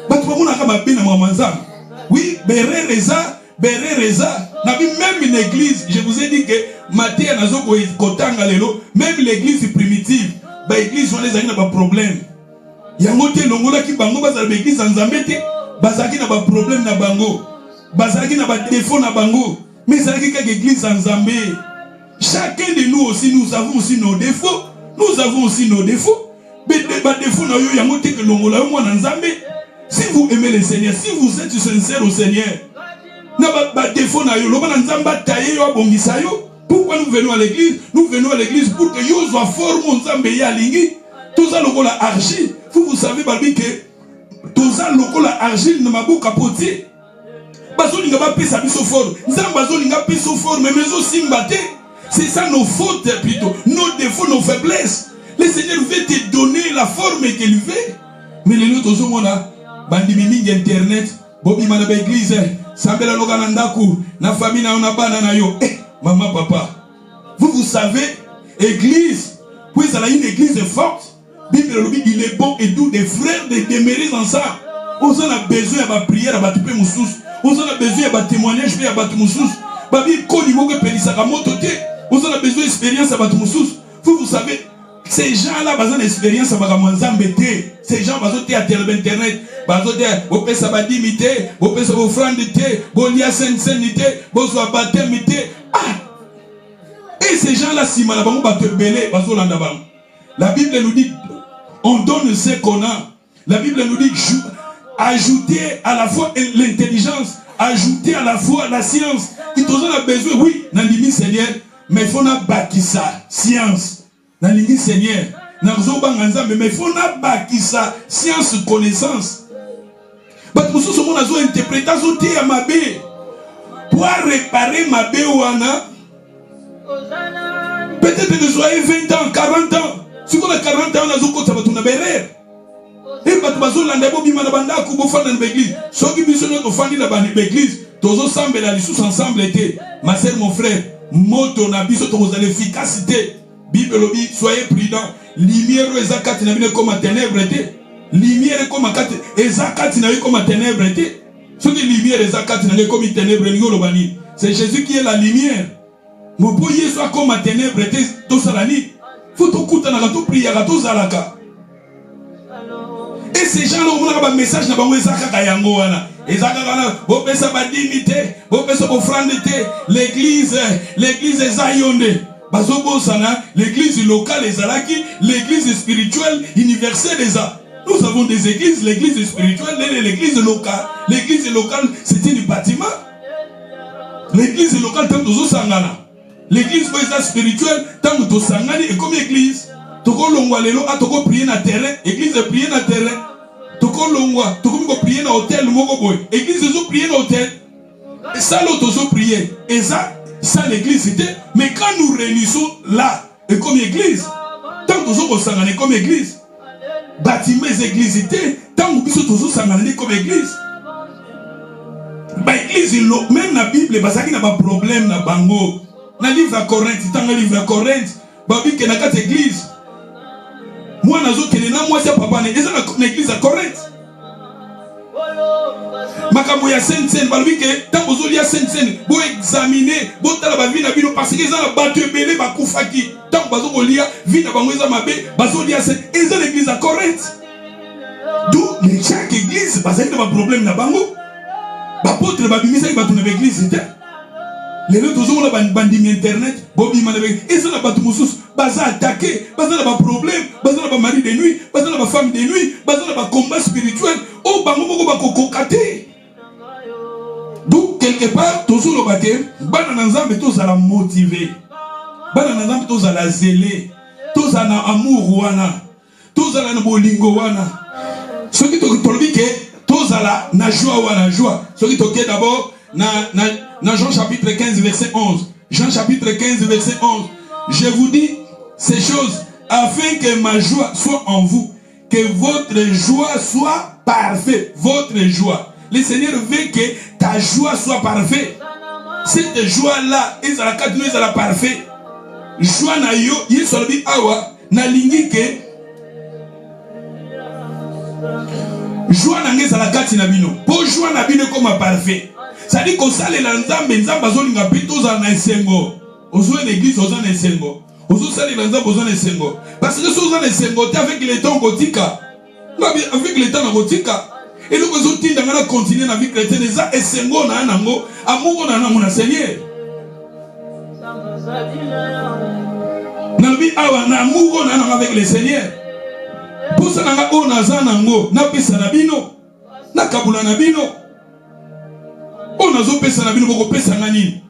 Bato ba mona ka mabe na ensemble. Oui, berereza. Même une église, je vous ai dit que Matthieu nazo ko kotanga lelo, même l'église primitive, ba église on les a pas problème. Yangote longola ki bango bazala l'église en Zambete, bazaki na ba problème na bango, bazaki na ba défaut na bango, mais zaki ka église en Zambé. Chacun de nous aussi nous avons aussi nos défauts, Mais ba défaut na yo yangote ke longola yo mwana Nzambe. Si vous aimez le Seigneur, si vous êtes sincère au Seigneur, na ba défaut na yo, lo bana Nzamba taye yo abongisa yo. Pourquoi nous venons à l'église? Nous venons à l'église pour que yo soit fort mon Nzambe ya lingi. Tout ça lokola argile. Vous savez babi que tout ça lokola argile na maboka potier. Bazo linga ba pesa biso fort. Nzamba bazo linga biso fort mais mezo simbate. C'est ça nos fautes plutôt, nos défauts, nos faiblesses. Le Seigneur veut te donner la forme qu'il veut. Mais les autres sont là. Bandi mingi internet, bobi mana ba église, sambela loga na ndaku, na famille na ona bana na yo. Maman papa. Vous savez, église, puis ça a une église forte. Bible il est bon et doux des frères de demeurer ensemble. On a besoin de prière à battre moussous. On a besoin de témoignage à battre moussous. Babi koni moke pelisaka motote. On a besoin d'expérience à battre moussous. Vous savez, ces gens-là ont besoin d'expérience à battre moussous. Ces gens ont besoin à internet. Bazo de bopé sabadimité, bopé sabofrandité, bolia sensenité, bozo abatemité. Et ces gens-là si malabango ba te belé, bazo landabang. La Bible nous dit on donne ce qu'on a. La Bible nous dit ajouter à la fois l'intelligence, ajouter à la fois la science. Il a besoin, oui, Nandimi Seigneur, mais il faut bâtir ça, science. Nandimi Seigneur, mais il faut bâtir ça, science, connaissance. Mais pour ce moment, nous avons interprété à ma bé. Pour réparer ma bé ou peut-être que vous avez 20 ans, 40 ans. Si vous avez 40 ans, vous avez une belle. Et vous avez une église. Ceux qui ont une église, tous ensemble, ensemble, ma soeur, mon frère, moto na biso to za l'efficacité. Bible lobi, soyez prudents. Lumière ezakati na bino comme ténèbres était. Lumière comme akati ezakati na comme ténèbres était. Ce qui lumière ezakati na comme ténèbres ngolo bani. C'est Jésus qui est la lumière. Mon boye soit comme ténèbres était to salani. Faut to kuta na to prier na to zalaka. Et ces gens-là, on a un message na bango ezakaka yango wana. Ezakaka bopesa ba dignité, bopesa ofrandité, l'église est zayonde. L'église locale est zalaki, l'église spirituelle universelle est za. Nous avons des églises, l'église spirituelle, l'église locale. L'église locale, c'était du bâtiment. L'église locale, tant que sangana. L'église spirituelle, tant que sangani, et comme église. Toko longwalelo, a toko prier na terrain, église prier na terrain. Toko tokolongwa tokomi ko prier na hôtel moko boy église ezo prier na hôtel et ça l'autre ozo prier et ça l'église c'était mais quand nous réunissons là et comme église tant que ozo sangana comme église bâtiment église était tant que biso tozo sangana comme église ba église même la Bible bazaki na ba problème na bango na livre à Corinthe tant livre à Corinthe ba bi ke na kat église moi nazo kene na moi c'est papa na église à Corinthe makambo ya sainte balobi ke tant bozo lia sainte bo examiner bo tala ba vie na bino parce que ezana bato ebele bakufaki tant bazo kolia vie na bango eza mabe bazo lia sainte eza l'église à Corinthe d'où les chaque église bazaki na ba problème na bango ba potre ba bimisa ba tuna église était les autres ont la bandimi internet bobi manebe ezana ba tumusus baza attaquer baza na ba problème baza na ba mari de nuit baza na ba femme de nuit baza na ba combat spirituel o bango moko ba kokokate. Donc quelque part toujours le bâtiment bana na nzambe tous à la motiver bana na nzambe tous à la zéler tous à na amour wana tous à la bolingo wana ce qui te tolobi que tous à la na joie wana joie ce qui te d'abord na Jean chapitre 15 verset 11 Jean chapitre 15 verset 11 je vous dis ces choses afin que ma joie soit en vous que votre joie soit parfaite votre joie. Le Seigneur veut que ta joie soit parfaite. Cette joie-là, ils ont la parfaite. Joie na yo, ils sont dit awa, na lingi ke. Joie na ngeza la kati na bino. Po joie na bino comme parfait. Ça dit qu'on sale la nzambe, nzamba zo linga pito za na esengo. Ozo l'église ozo na esengo. Ozo sale la nzamba ozo na esengo. Parce que so ozo na esengo, t'es avec le temps gotika. Avec le temps na gotika. Et donc, ils ont continué dans la vie chrétienne. Et c'est un amour na Seigneur. Dans la vie, amour avec le Seigneur. Pour ça, on a zanango, na pesa na bino, na kabula na bino. On a zo pesa na bino, boko pesa ngani.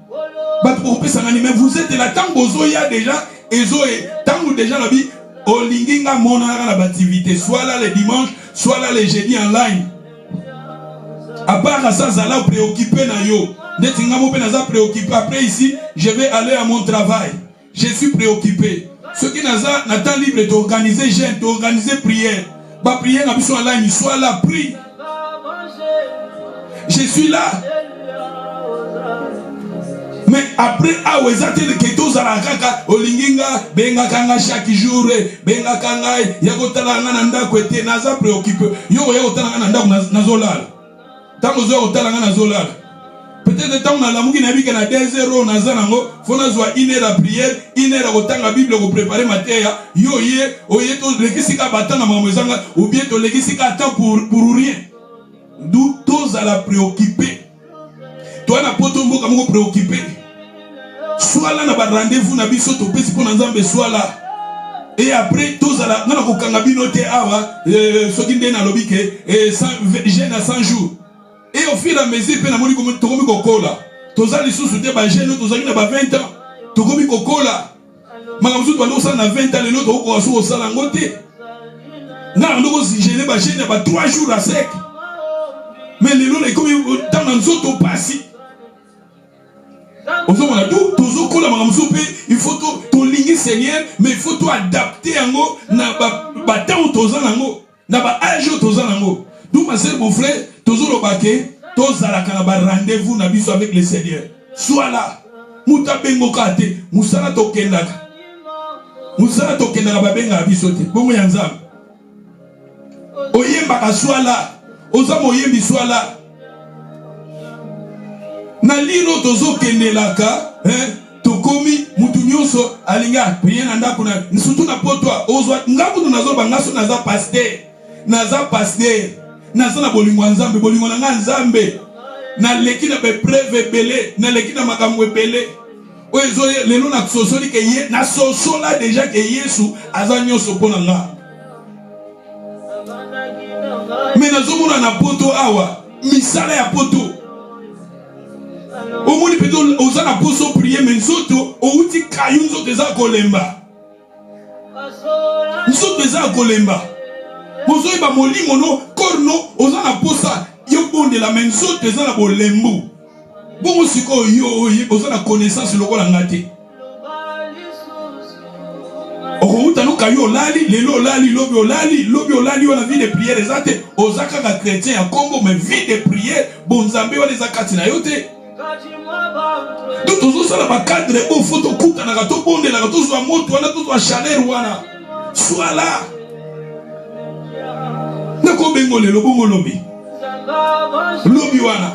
Bat boko pesa ngani. Mais vous êtes là, tant bozo ya déjà, ezoe, tant déjà la vie, au linginga mona la activité, soit là les dimanches, soit là les jeudis en ligne. À part ça, ça l'a préoccupé na yo. Préoccupé. Après ici, je vais aller à mon travail. Je suis préoccupé. Ce qui n'a pas libre d'organiser jeûne, d'organiser prière. Bah prière n'a pas en ligne, soit là, prie. Je suis là. Mais après, ah ouais, ça t'es que tous à la kaka, olinginga, benga kanga chaque jour, benga kanga, yagotala nanda kwete, naza préoccupé. Yo yagotala nanda nazolal. Tant que vous avez peut-être tant que la mouki n'a vu qu'il y a 2 heures, faut que vous ayez 1 heure à prière, 1 heure à autant la Bible pour préparer ma terre. Yo ye, oye to legisika batana mamezanga, ou bien to legisika attend pour rien. D'où tous à la préoccuper. Toi na potombo comme préoccupé. Soit là na ba rendez-vous na biso to pesi pour nzambe soit là. Et après tous à la na ko kanga binote awa, ce qui ndena lobike et 100 jeûne à 100 jours. Et au fil et à mesure, il y a des gens qui ont kokola. Tous les sous soutiennent les jeunes, tous les gens qui ont 20 ans. Tous les gens qui ont kokola. Mais quand vous avez 20 ans, les autres ont au salangoté. Non, nous avons gêné les jeunes, il y a 3 jours à sec. Mais les autres, comme dans les autres passés. Il faut tout ligner Seigneur, mais il faut tout adapter à nous. Dans âge. D'où ma sœur, mon frère, toujours au baquet, tous à la rendez-vous n'abisso avec le Seigneur. Sois là. Mouta bengo kate, musala tokendaka. Musala tokendaka babenga abisote. Bongo yanzam. Oyemba soit là. Ozam oyembi soit là. Na lino tozo kendelaka, tokomi mutu nyonso alinga prier na ndako na surtout na potwa ozwa ngaku nazo bangaso naza pasteur. Naza na bolingo nzambe bolingo na nzambe na leki na be preuve belé na leki na makamwe belé ozo lelo na sosoli ke ye na sosola déjà ke Yesu azanyo sopona nga mais nazomona na poto awa misala ya poto omoni peto oza na poso prier mais nzoto outi kayu nzoto eza kolemba nzoto eza kolemba mozoyeba molimo no ko corno oza na posa yo bonde la menso teza na bolembu bongo siko yo oza na connaissance lokola ngate okouta no kayo lali lelo lali lobi olali wana vie de prière ezate ozaka ka chrétien ya Congo mais vie de prière bonzambe wana ezakati na yo te donc tozosala bakadre oyo fo tokutanaka tobondelaka tozwa moto wana tozwa chaleur wana soit là ndako bengo lelo bongo lobi wana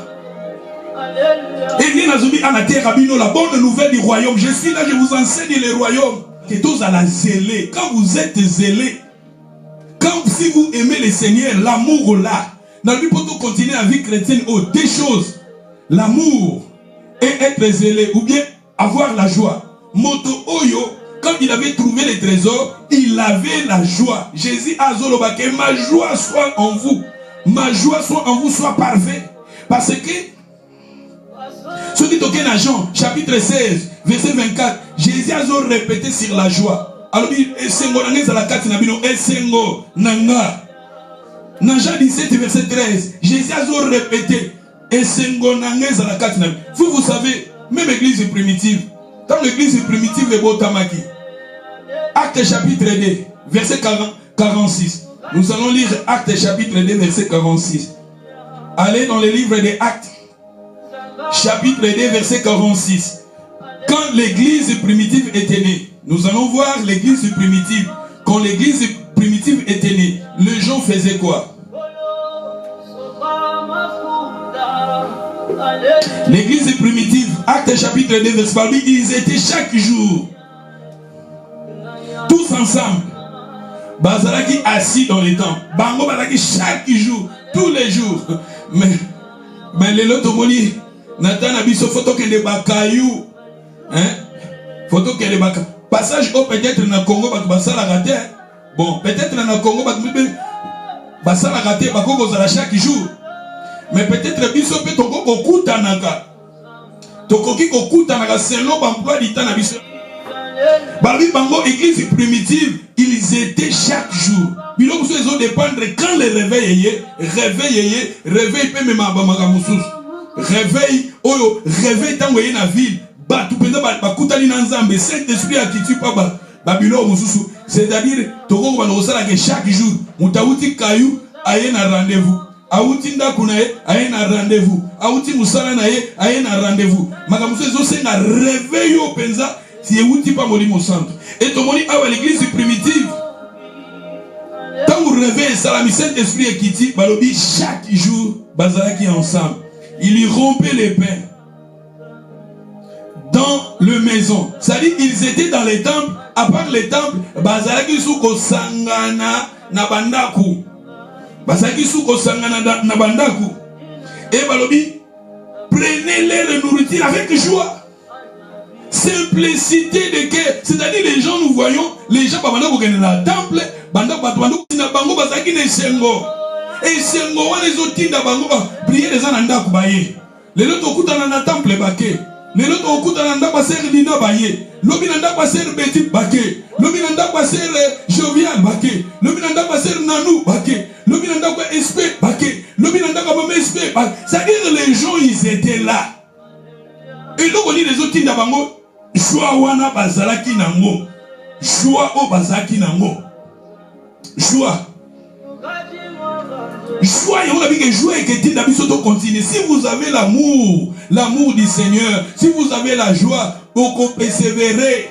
et ni nazobi anatera bino la bonne nouvelle du royaume. Je suis là, je vous enseigne le royaume. Que tous à la zélé. Quand vous êtes zélé, si vous aimez le Seigneur, l'amour là, dans le but pour continuer la vie chrétienne, deux choses, l'amour et être zélé, ou bien avoir la joie. Moto Oyo, quand il avait trouvé les trésors, il avait la joie. Jésus a zoloba que ma joie soit en vous, ma joie soit en vous, soit parfaite. Parce que ce qui toquait dans Jean, chapitre 16, verset 24, Jésus a répété sur la joie. Alors, Esengo nanga za la kati na bino, Esengo nanga. Dans Jean 17, verset 13, Jésus a répété, Esengo nanga za la kati na bino. Vous savez, même l'église primitive, dans l'église primitive est Botamaki. Acte chapitre 2, verset 46. Nous allons lire Acte chapitre 2, verset 46. Allez dans le livre des Actes. Chapitre 2, verset 46. Quand l'église primitive était née, nous allons voir l'église primitive. Quand l'église primitive était née, les gens faisaient quoi? L'église primitive, Acte chapitre 2, verset 46, ils étaient chaque jour, tous ensemble, bazalaki assis dans les temples. Bango bazalaki chaque jour, tous les jours. Mais les autres moni Nathan abiso photo que les bakayou, hein? Photo que les bakayou. Passage au peut-être na Congo basala raté. Bon, peut-être na Congo basala raté bakoko za chaque jour. Mais peut-être biso pe toko kokutanaka. Tokoki kokutanaka selon l'emploi du temps na biso. Babi bango église primitive, ils étaient chaque jour. Bilo muso ezo dépendre quand le réveil peut même abamaka mususu. Réveil oyo réveil tango yé na ville batu penda bakutani na nzambe Saint-Esprit akiti pa babilo mususu, c'est-à-dire toko bana osala que chaque jour mutauti kayu aye na rendez-vous, auti ndaku na ye aye na rendez-vous, auti musala na ye aye na rendez-vous. Makamuso ezo senga réveil yo penza si euti pa molimo centre. Et tomoni awa l'église primitive tango réveil salami Saint-Esprit akiti balobi chaque jour bazalaki ensemble. Il y rompait les pains dans le maison. C'est-à-dire ils étaient dans les temples. À part les temples, bazalaki suko sangana na bandaku. Bazalaki suko sangana na bandaku. Et balobi, prenez leur nourriture avec joie. Simplicité de cœur. C'est-à-dire les gens, nous voyons, les gens bandaku dans le temple, bandaku na bango bazalaki na sengo. Et c'est moi les autres qui d'abord prier les ananda kubaye. Les autres okutana na temple baké. Les autres okutana na passer dina baye. Lobi nanda passer petit baké. Lobi nanda passer jovial baké. Lobi nanda passer nanou baké. Lobi nanda quoi espé baké. Lobi nanda quoi même espé baké. C'est-à-dire les gens ils étaient là. Et donc on dit les autres qui d'abord joie wana bazalaki nango. Joie o bazalaki nango. Joie. Joie, on a dit que joie et que tu n'as pas continuer. Si vous avez l'amour du Seigneur, si vous avez la joie, vous persévérez.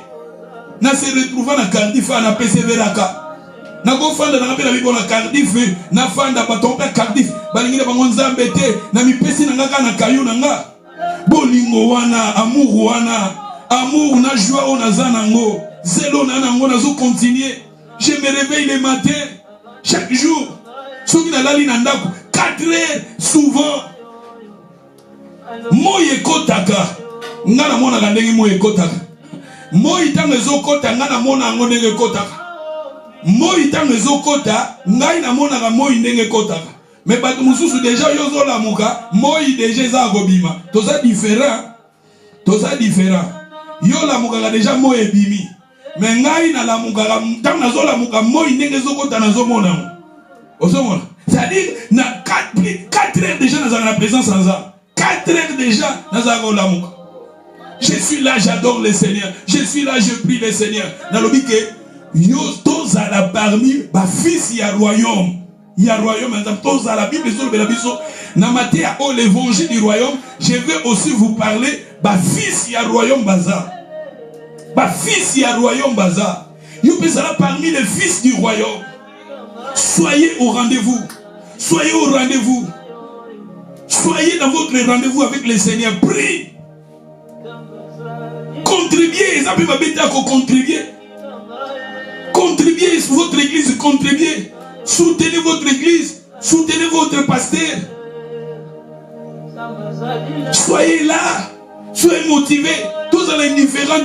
Na se retrouver na Cardiff, na persévérer ka. Na go fanda na rapela bibo na Cardiff, na fanda batompa Cardiff, balingina bango nzambe te, na mipesi na ngaka na kayu na nga. Bolingo wana, amour na joie on azanango, zelo na nango na zo continuer. Je me réveille le matin, chaque jour. Ceux qui n'ont pas 4 heures souvent. Moye kotaka. Ngana mona kandenge moye kotaka. Moye tango ezokota ngana mona ngo ndenge kotaka. Moye tango ezokota ngai na mona ka moye ndenge kotaka. Mais bato mususu déjà yozo la muka, moye déjà za gobima. Toza différent. Yo la muka déjà moye bimi. Mais ngai na la muka tango nazo la muka moye ndenge ezokota nazo mona. C'est-à-dire, 4 heures déjà dans la présence en ça. 4 heures déjà dans l'amour. Je suis là, j'adore le Seigneur. Je suis là, je prie le Seigneur. Dans le but que, yo, tous à la parmi, bah, fils, il y a royaume. Il y a royaume, tous à la Bible, dans Matthieu, l'évangile du royaume, je vais aussi vous parler, bah, fils, il y a royaume bazar. Bah, fils, il y a royaume bazar. Yo, là parmi les fils du royaume. Soyez au rendez-vous. Soyez au rendez-vous. Soyez dans votre rendez-vous avec le Seigneur. Prie. Contribuez. Ça peut m'habiter à contribuer. Contribuez sur votre église. Contribuez. Soutenez votre église. Soutenez votre pasteur. Soyez là. Soyez motivés. Tous les indifférents.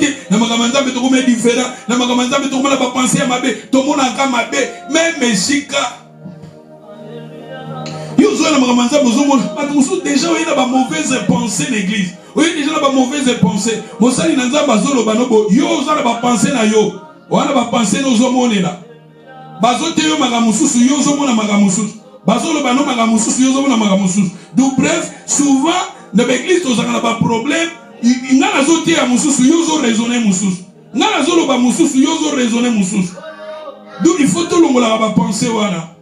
Déjà, il y a des mauvaises pensées dans l'église. Il y a déjà des mauvaises pensées. Mosali nanza bazolo banobo. Yo zala ba pensée na yo. Wana ba pensée no zomone la. Bazote yo magamususu yo zomona magamususu. Bazolo bano magamususu yo zomona magamususu. Donc bref, souvent dans l'église tous on a pas problème. Ngana zote ya mususu yo zo raisonner mususu. Ngana zolo ba mususu yo zo raisonner mususu. Donc il faut tout longola ba penser wana.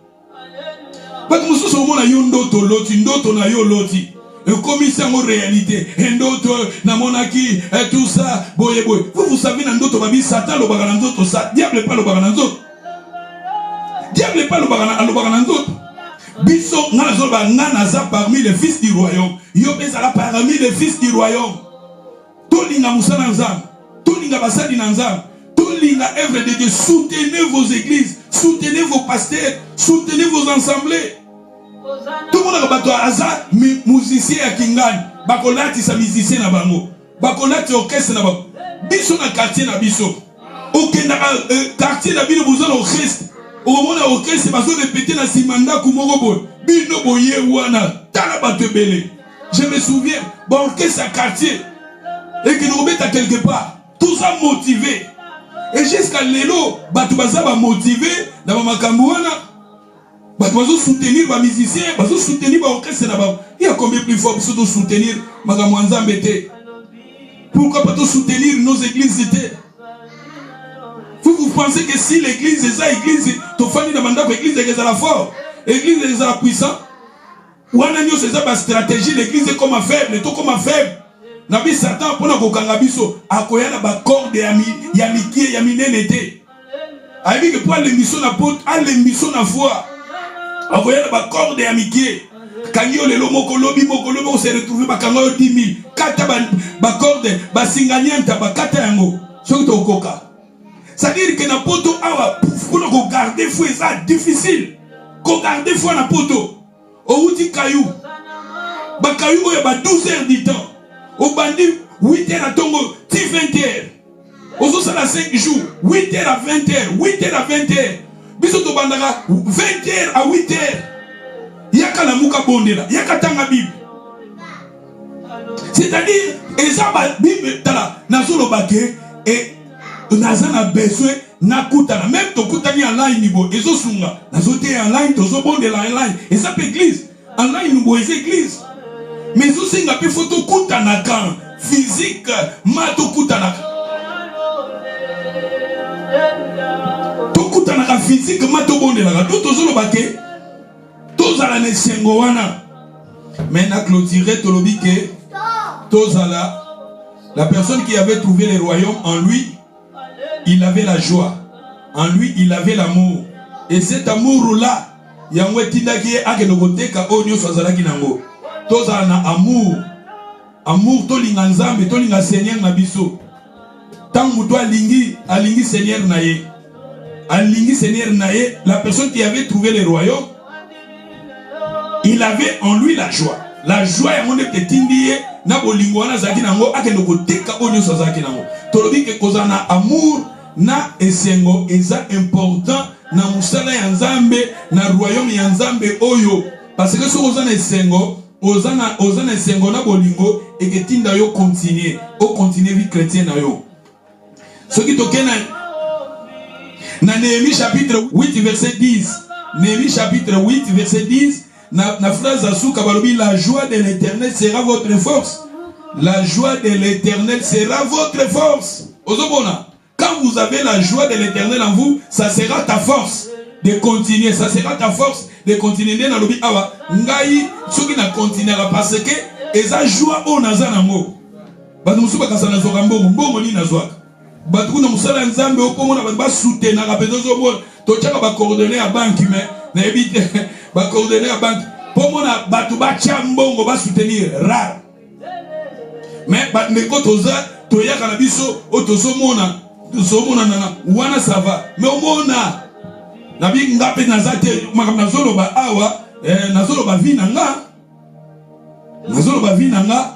Parce que nous sommes en ndoto loti, ndoto na yo loti. Comme c'est en réalité, ndoto na monaki, et tout ça, boye boye. Vous savez dans ndoto babi Satan lo bagana ndoto ça, diable pas lo bagana ndoto. Diable pas lo bagana ndoto. Biso ngana zo ba ngana za parmi les fils du royaume. Yo bezala parmi les fils du royaume. Tolinga musana nzam, tolinga basadi na nzam. Tolinga œuvre de Dieu, soutenez vos églises, soutenez vos pasteurs, soutenez vos assemblées. Tout le monde a battu à musicien à Kingani, bakolati sa musicien na bango, bakolati orchestre na bango. Biso na quartier na biso. Aucun quartier na bino besoin d'orchestre. Au moment où l'orchestre va se répéter na simanda kumorobo. Bino boye wana tala batebele. Je me souviens, bon orchestre à quartier et que nous remettons quelque part. Tout ça motivé. Et jusqu'à l'élo, batu baza ba motivé dans ma makambuana. Batu bazo soutenir ba musiciens, bazo soutenir ba orchestre na ba. Il y a combien plus fort pour de soutenir makamwanza mbete. Pourquoi pas de soutenir nos églises étaient? Vous pensez que si l'église est ça, église, ton famille demande que l'église est la force, l'église est la puissance. Ou on a mis cette stratégie, l'église est comme un faible, tout comme un faible. Nabi Satan pour nous kangabiso akoya na ba corde ya mikie ya minene te. Ayi que pour l'émission na pote, à l'émission na foi. Akoya na ba corde ya mikie. Kanyo lelo mokolobi on s'est retrouvé ba kango 10 000. Kata ba corde ba singanyanta ba kata yango. Soki to koka. C'est-à-dire que na poto awa pour nous garder foi ça difficile. Ko garder foi na poto. O uti kayu. Ba kayu oya ba 12 heures du temps. Au bandit, 8 heures à Tongo, 20 heures. Au ça, 5 jours, 8 heures à 20 heures, 8 heures à 20 heures. Bisoto bandara, 20 heures à 8 heures. Yaka la muka bondela, yaka tanga Bible. C'est-à-dire, et ça, Bible, tala, nazolo bake, et nazana besoin, nakutana, même to kutani en ligne niveau, et zo sunga, nazote en ligne, tozo bondela en ligne, et ça peut église, en ligne niveau, et église. Mais aussi, il y a des photos physique, mato kutanaka. To kutanaka physique, mato bondelaka. Tout aux olobake, tous à la nesengo wana. Maintenant, clôturer tolobike, tous à la personne qui avait trouvé le royaume en lui, il avait la joie. En lui, il avait l'amour. Et cet amour-là, il y a un wetinda qui est à Kenogoteka, Onyo Swazalaki Nango. Tous na amour, amour tolinga nzambe, tolinga Seigneur na biso. Tant muto alingi Seigneur naye, alingi Seigneur naye, la personne qui avait trouvé le royaume, il avait en lui la joie. La joie est mon petindie na bolingo na zaki nango akendo koteka onyo sazaki nango. Tolobi ke kozana amour na esengo eza important na musala ya nzambe na royaume ya nzambe oyo, parce que so kozana esengo Ozana sengo na bolingo et que tinda yo continuer vie chrétienne na yo. Ce qui toke na Néhémie chapitre 8 verset 10. Néhémie chapitre 8, verset 10. La phrase à Souka balobi, la joie de l'Éternel sera votre force. La joie de l'Éternel sera votre force. Ozobona. Quand vous avez la joie de l'Éternel en vous, ça sera ta force de continuer. Ça sera ta force de continuer. Nalobi awa ngai soki na continuer parce que eza joie o nazanango. Batu musuba kasana zoka mbongo ni nazwaka. Batu kuna musala nzambe okomona ba soutenir la pedozo bon. Tochaka ba coordonner à banque mais na ebite ba coordonner à banque. Pomona batu ba chambongo ba soutenir rare. Mais ba ndeko toza toyaka na biso o tozomona nana wana ça va. Mais omona na bi ngape nazate makam nazoloba awa nazoloba vinanga. Nazoloba vinanga.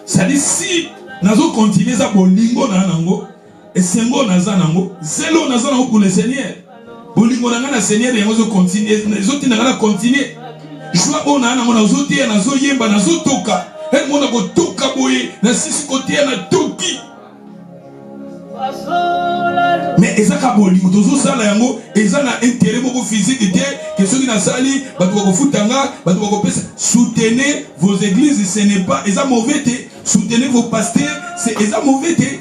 Ça dit si nazo continuer ça bolingo na nango et sengo naza nango zelo naza nango pour le Seigneur bolingo nanga na Seigneur yango zo continuer nazo tinanga na continuer joie ona nango nazo tia nazo yemba nazo toka et mona ko toka boye na sisi côté na toki mais ezaka bolingo tozo sala yango ezana intérêt moko physique était que ceux qui na sali batu ko futanga batu ko pesa soutenez vos églises ce n'est pas eza mauvais té soutenez vos pasteurs c'est eza mauvais té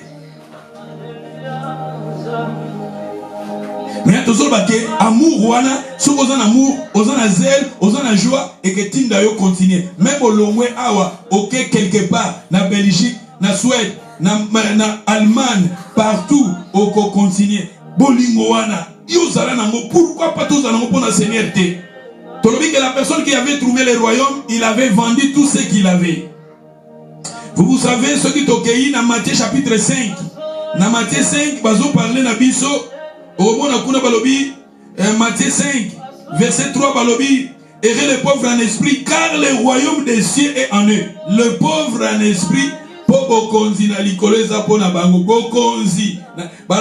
mais tozo ba ke amour wana so ozana amour ozana zèle ozana joie et que tinda yo continuer même au longwe awa OK quelque part na Belgique na Suède na Allemagne partout au continuer bolingo wana yo zala nango pourquoi pas tous nango pour la Seigneur té tolobi que la personne qui avait trouvé le royaume il avait vendu tout ce qu'il avait. Vous savez ce qui tokei na Matthieu chapitre 5 na Matthieu 5 bazo parler na biso au mona kuna balobi Matthieu 5 verset 3 balobi errez les pauvres en esprit car le royaume des cieux est en eux. Le pauvre en esprit po bokonzi na likoleza po na bango bokonzi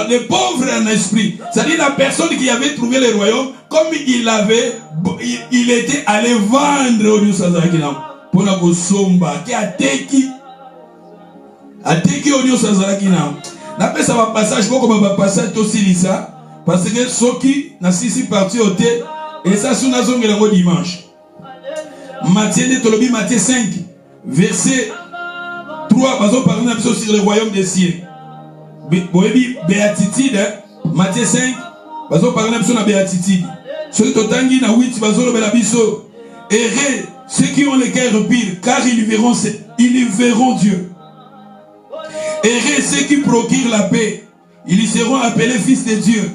les pauvres en esprit, c'est-à-dire la personne qui avait trouvé le royaume comme il était allé vendre au Dieu Sazakina pour na kosomba ki ateki au Dieu Sazakina na pesa ba passage boko ba passage to silisa parce que soki na sisi parti au thé et ça sous na zongela ngo dimanche Matthieu de Tolobi Matthieu 5 verset 3 bazo parler sur le royaume des cieux. Boebi béatitude Matthieu 5 bazo parler sur la béatitude. Ceux totangi na 8 bazo le bela biso. Errez ceux qui ont le cœur pur car ils verront Dieu. Errez ceux qui procurent la paix, ils seront appelés fils de Dieu.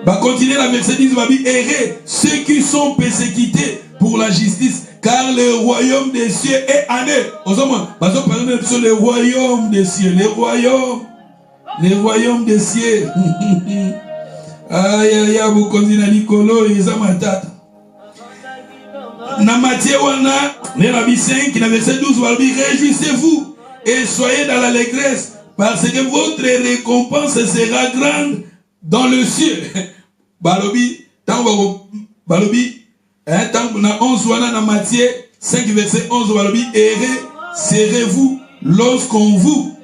Va continuer la verset 10 va dire errez ceux qui sont persécutés pour la justice car le royaume des cieux est en eux. Bazo parler sur le royaume des cieux, le royaume des cieux. Aïe aïe aïe, vous continuez Nicolo et Zamatata. Na Matthieu wana, Nérabi 5, na verset 12, va dire réjouissez-vous et soyez dans l'allégresse parce que votre récompense sera grande dans le ciel. Balobi, tango balobi. Tant na 11 wana na Matthieu 5 verset 11 balobi errez serrez-vous lorsqu'on vous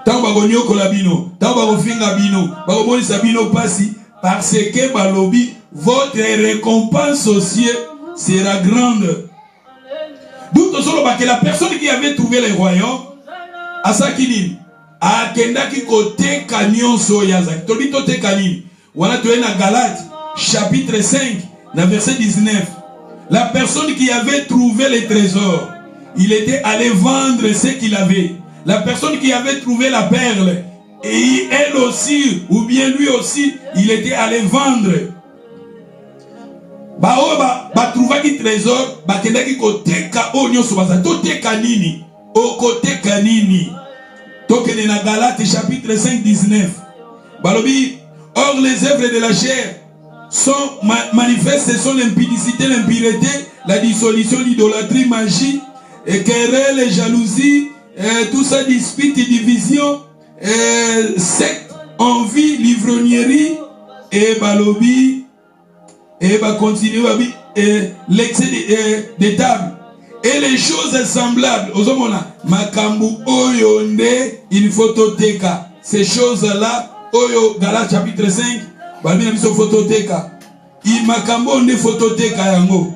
tant bagonyo kolabino tant bagofinga bino bagomoni bino pasi parce que balobi votre récompense au ciel sera grande. D'où solo que la personne qui avait trouvé le royaume à Sakini a kendaki kote kanyon so yazaki tobi tote kanini wana toye na Galates chapitre 5 dans verset 19, la personne qui avait trouvé les trésors, il était allé vendre ce qu'il avait. La personne qui avait trouvé la perle, et elle aussi, ou bien lui aussi, il était allé vendre. Trouva qui trésor, kendaki koteka onyo sobaza toteka nini, okoteka nini. Tokene na Galates chapitre 5 19. Balobi, or les œuvres de la chair sont manifestes, ce sont l'impudicité, l'impureté, la dissolution, l'idolâtrie, magie, et querelle, jalousie, tout ça, dispute, division, secte, envie, livrognerie, et balobi, et va continuer, l'excès des tables, et les choses semblables. Ozomona, makambu oyonde, il faut toteka. Ces choses-là, Oyo, Galates chapitre 5, Babi na biso phototeka. I makambo ne phototeka yango.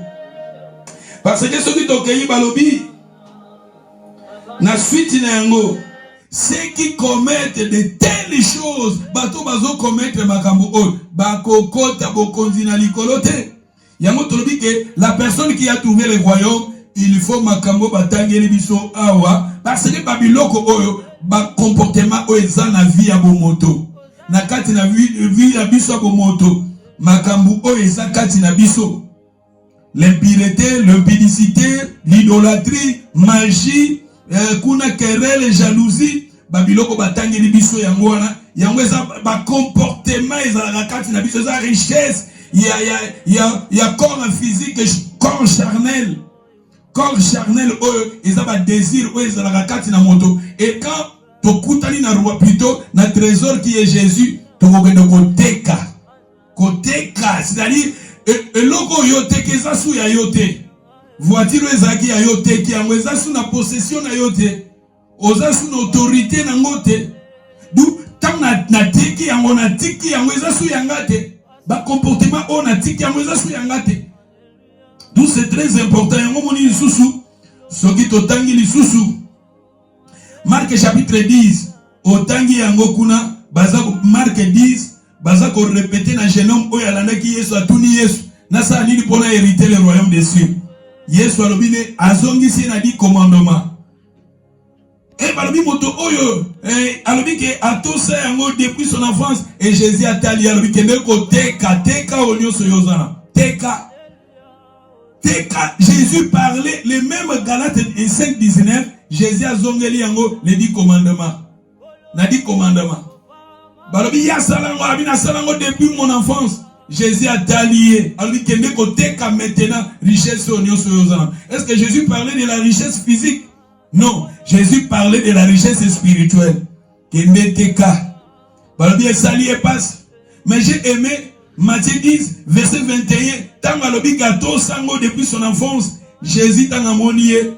Parce que ceux qui tokei balobi na suite na yango, ceux qui commettent de telles choses, bato bazo commettre makambo o, bakokota bokonzi na likolote. Yango tolobi que la personne qui a trouvé le royaume, il faut makambo batangeli biso awa, parce que babiloko oyo ba comportement o eza na vie ya bomoto. Na kati na vie ya biso bomoto, makambo o eza kati na biso. L'impureté, l'impudicité, l'idolâtrie, magie, kuna querelle, jalousie, babiloko batangeli biso yango wana, yango eza ba comportement eza kati na biso, eza richesse. Il y a corps physique, corps charnel. Corps charnel, ils ont un désir, ils ont la carte na moto. Et quand tu koutali na roi plutôt, na trésor qui est Jésus, tu vas de koteka. Koteka, c'est-à-dire, et logo yote, keza sou ya yote. Voiture ezaki ya yote, ki yango eza sou na possession na yote. Oza sou na autorité na ngote. D'où, tant na tiki yango na tiki yango eza sou yangate. Ba comportement on a tiki yango eza sou yangate. D'où c'est très important. Yango moni lisusu soki totangi lisusu Marc chapitre 10 otangi yango kuna baza Marc 10 baza ko répéter na jeune homme oyo alandaki Yesu atuni Yesu na sa nini pona hériter le royaume des cieux. Yesu alobine azongisi na 10 commandements. Et balobi moto oyo alobi ke atosa yango depuis son enfance et Jésus atali alobi ke ndeko teka onyoso yozana teka. Jésus parlait les mêmes Galates 5:19. Jésus a zongeli yango les 10 commandements. Na 10 commandements. Balobi ya salango abina salango depuis mon enfance. Jésus a talié. Alobi kende ko teka maintenant richesse onyoso yozana. Est-ce que Jésus parlait de la richesse physique? Non, Jésus parlait de la richesse spirituelle. Kende teka. Balobi sali et passe. Mais j'ai aimé Matthieu 10, verset 21, tant alobi gato sango depuis son enfance, Jésus t'a amonié,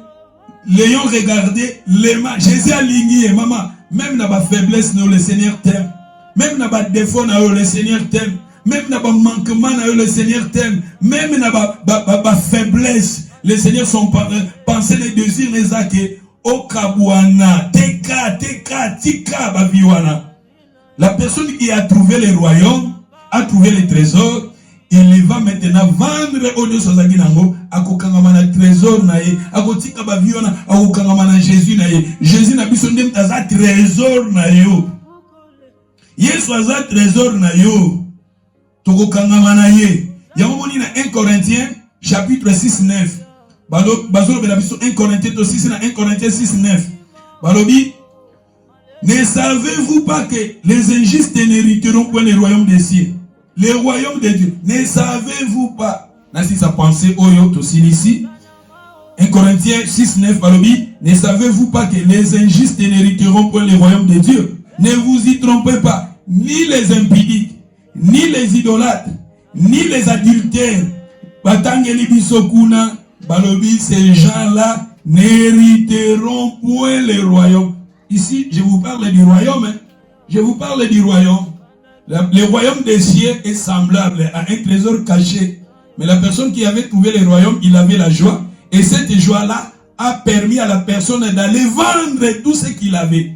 l'ayant regardé, les mains, Jésus a ligné, maman, même dans ma faiblesse, le Seigneur t'aime, même dans ma défaut, le Seigneur t'aime, même dans ma manquement, le Seigneur t'aime, même dans ma faiblesse, le Seigneur son pensée, les désirs, les actes, au kabouana, tika, babiwana. La personne qui a trouvé le royaume, a trouvé les trésors, il va maintenant vendre au Dieu Sazaginango, à Kokangamana trésor nae, à Kotika Baviona, à Kokangamana Jésus nae. Jésus n'a plus son nom à trésor nayo. Yesu aza trésor nayo. Toko Kangamana ye. Yamoni na 1 Corinthiens, chapitre 6-9. Bazolo Belabiso 1 Corinthiens 6 na 1 Corinthiens 6-9. Balobi. Ne savez-vous pas que les injustes n'hériteront point le royaume des cieux? Le royaume de Dieu. Ne savez-vous pas? Nasi sa pensée oyo to ici. 1 Corinthiens 6-9 balobi. Ne savez-vous pas que les injustes n'hériteront point le royaume de Dieu? Ne vous y trompez pas. Ni les impudiques, ni les idolâtres, ni les adultères. Batangeli bisokuna balobi, ces gens-là n'hériteront point le royaume. Ici, je vous parle du royaume. Hein. Je vous parle du royaume. Le royaume des cieux est semblable à un trésor caché. Mais la personne qui avait trouvé le royaume, il avait la joie. Et cette joie-là a permis à la personne d'aller vendre tout ce qu'il avait.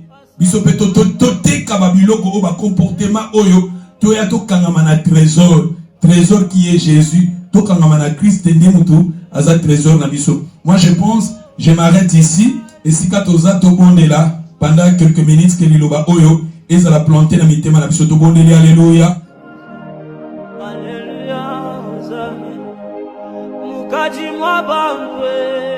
Trésor qui est Jésus. Moi, je pense, je m'arrête ici. Et si Katoza Tobonde là, pendant quelques minutes que liloba oyo et ça la planter dans mitema na biso to bondeli alléluia alléluia mukaji mwa bambwe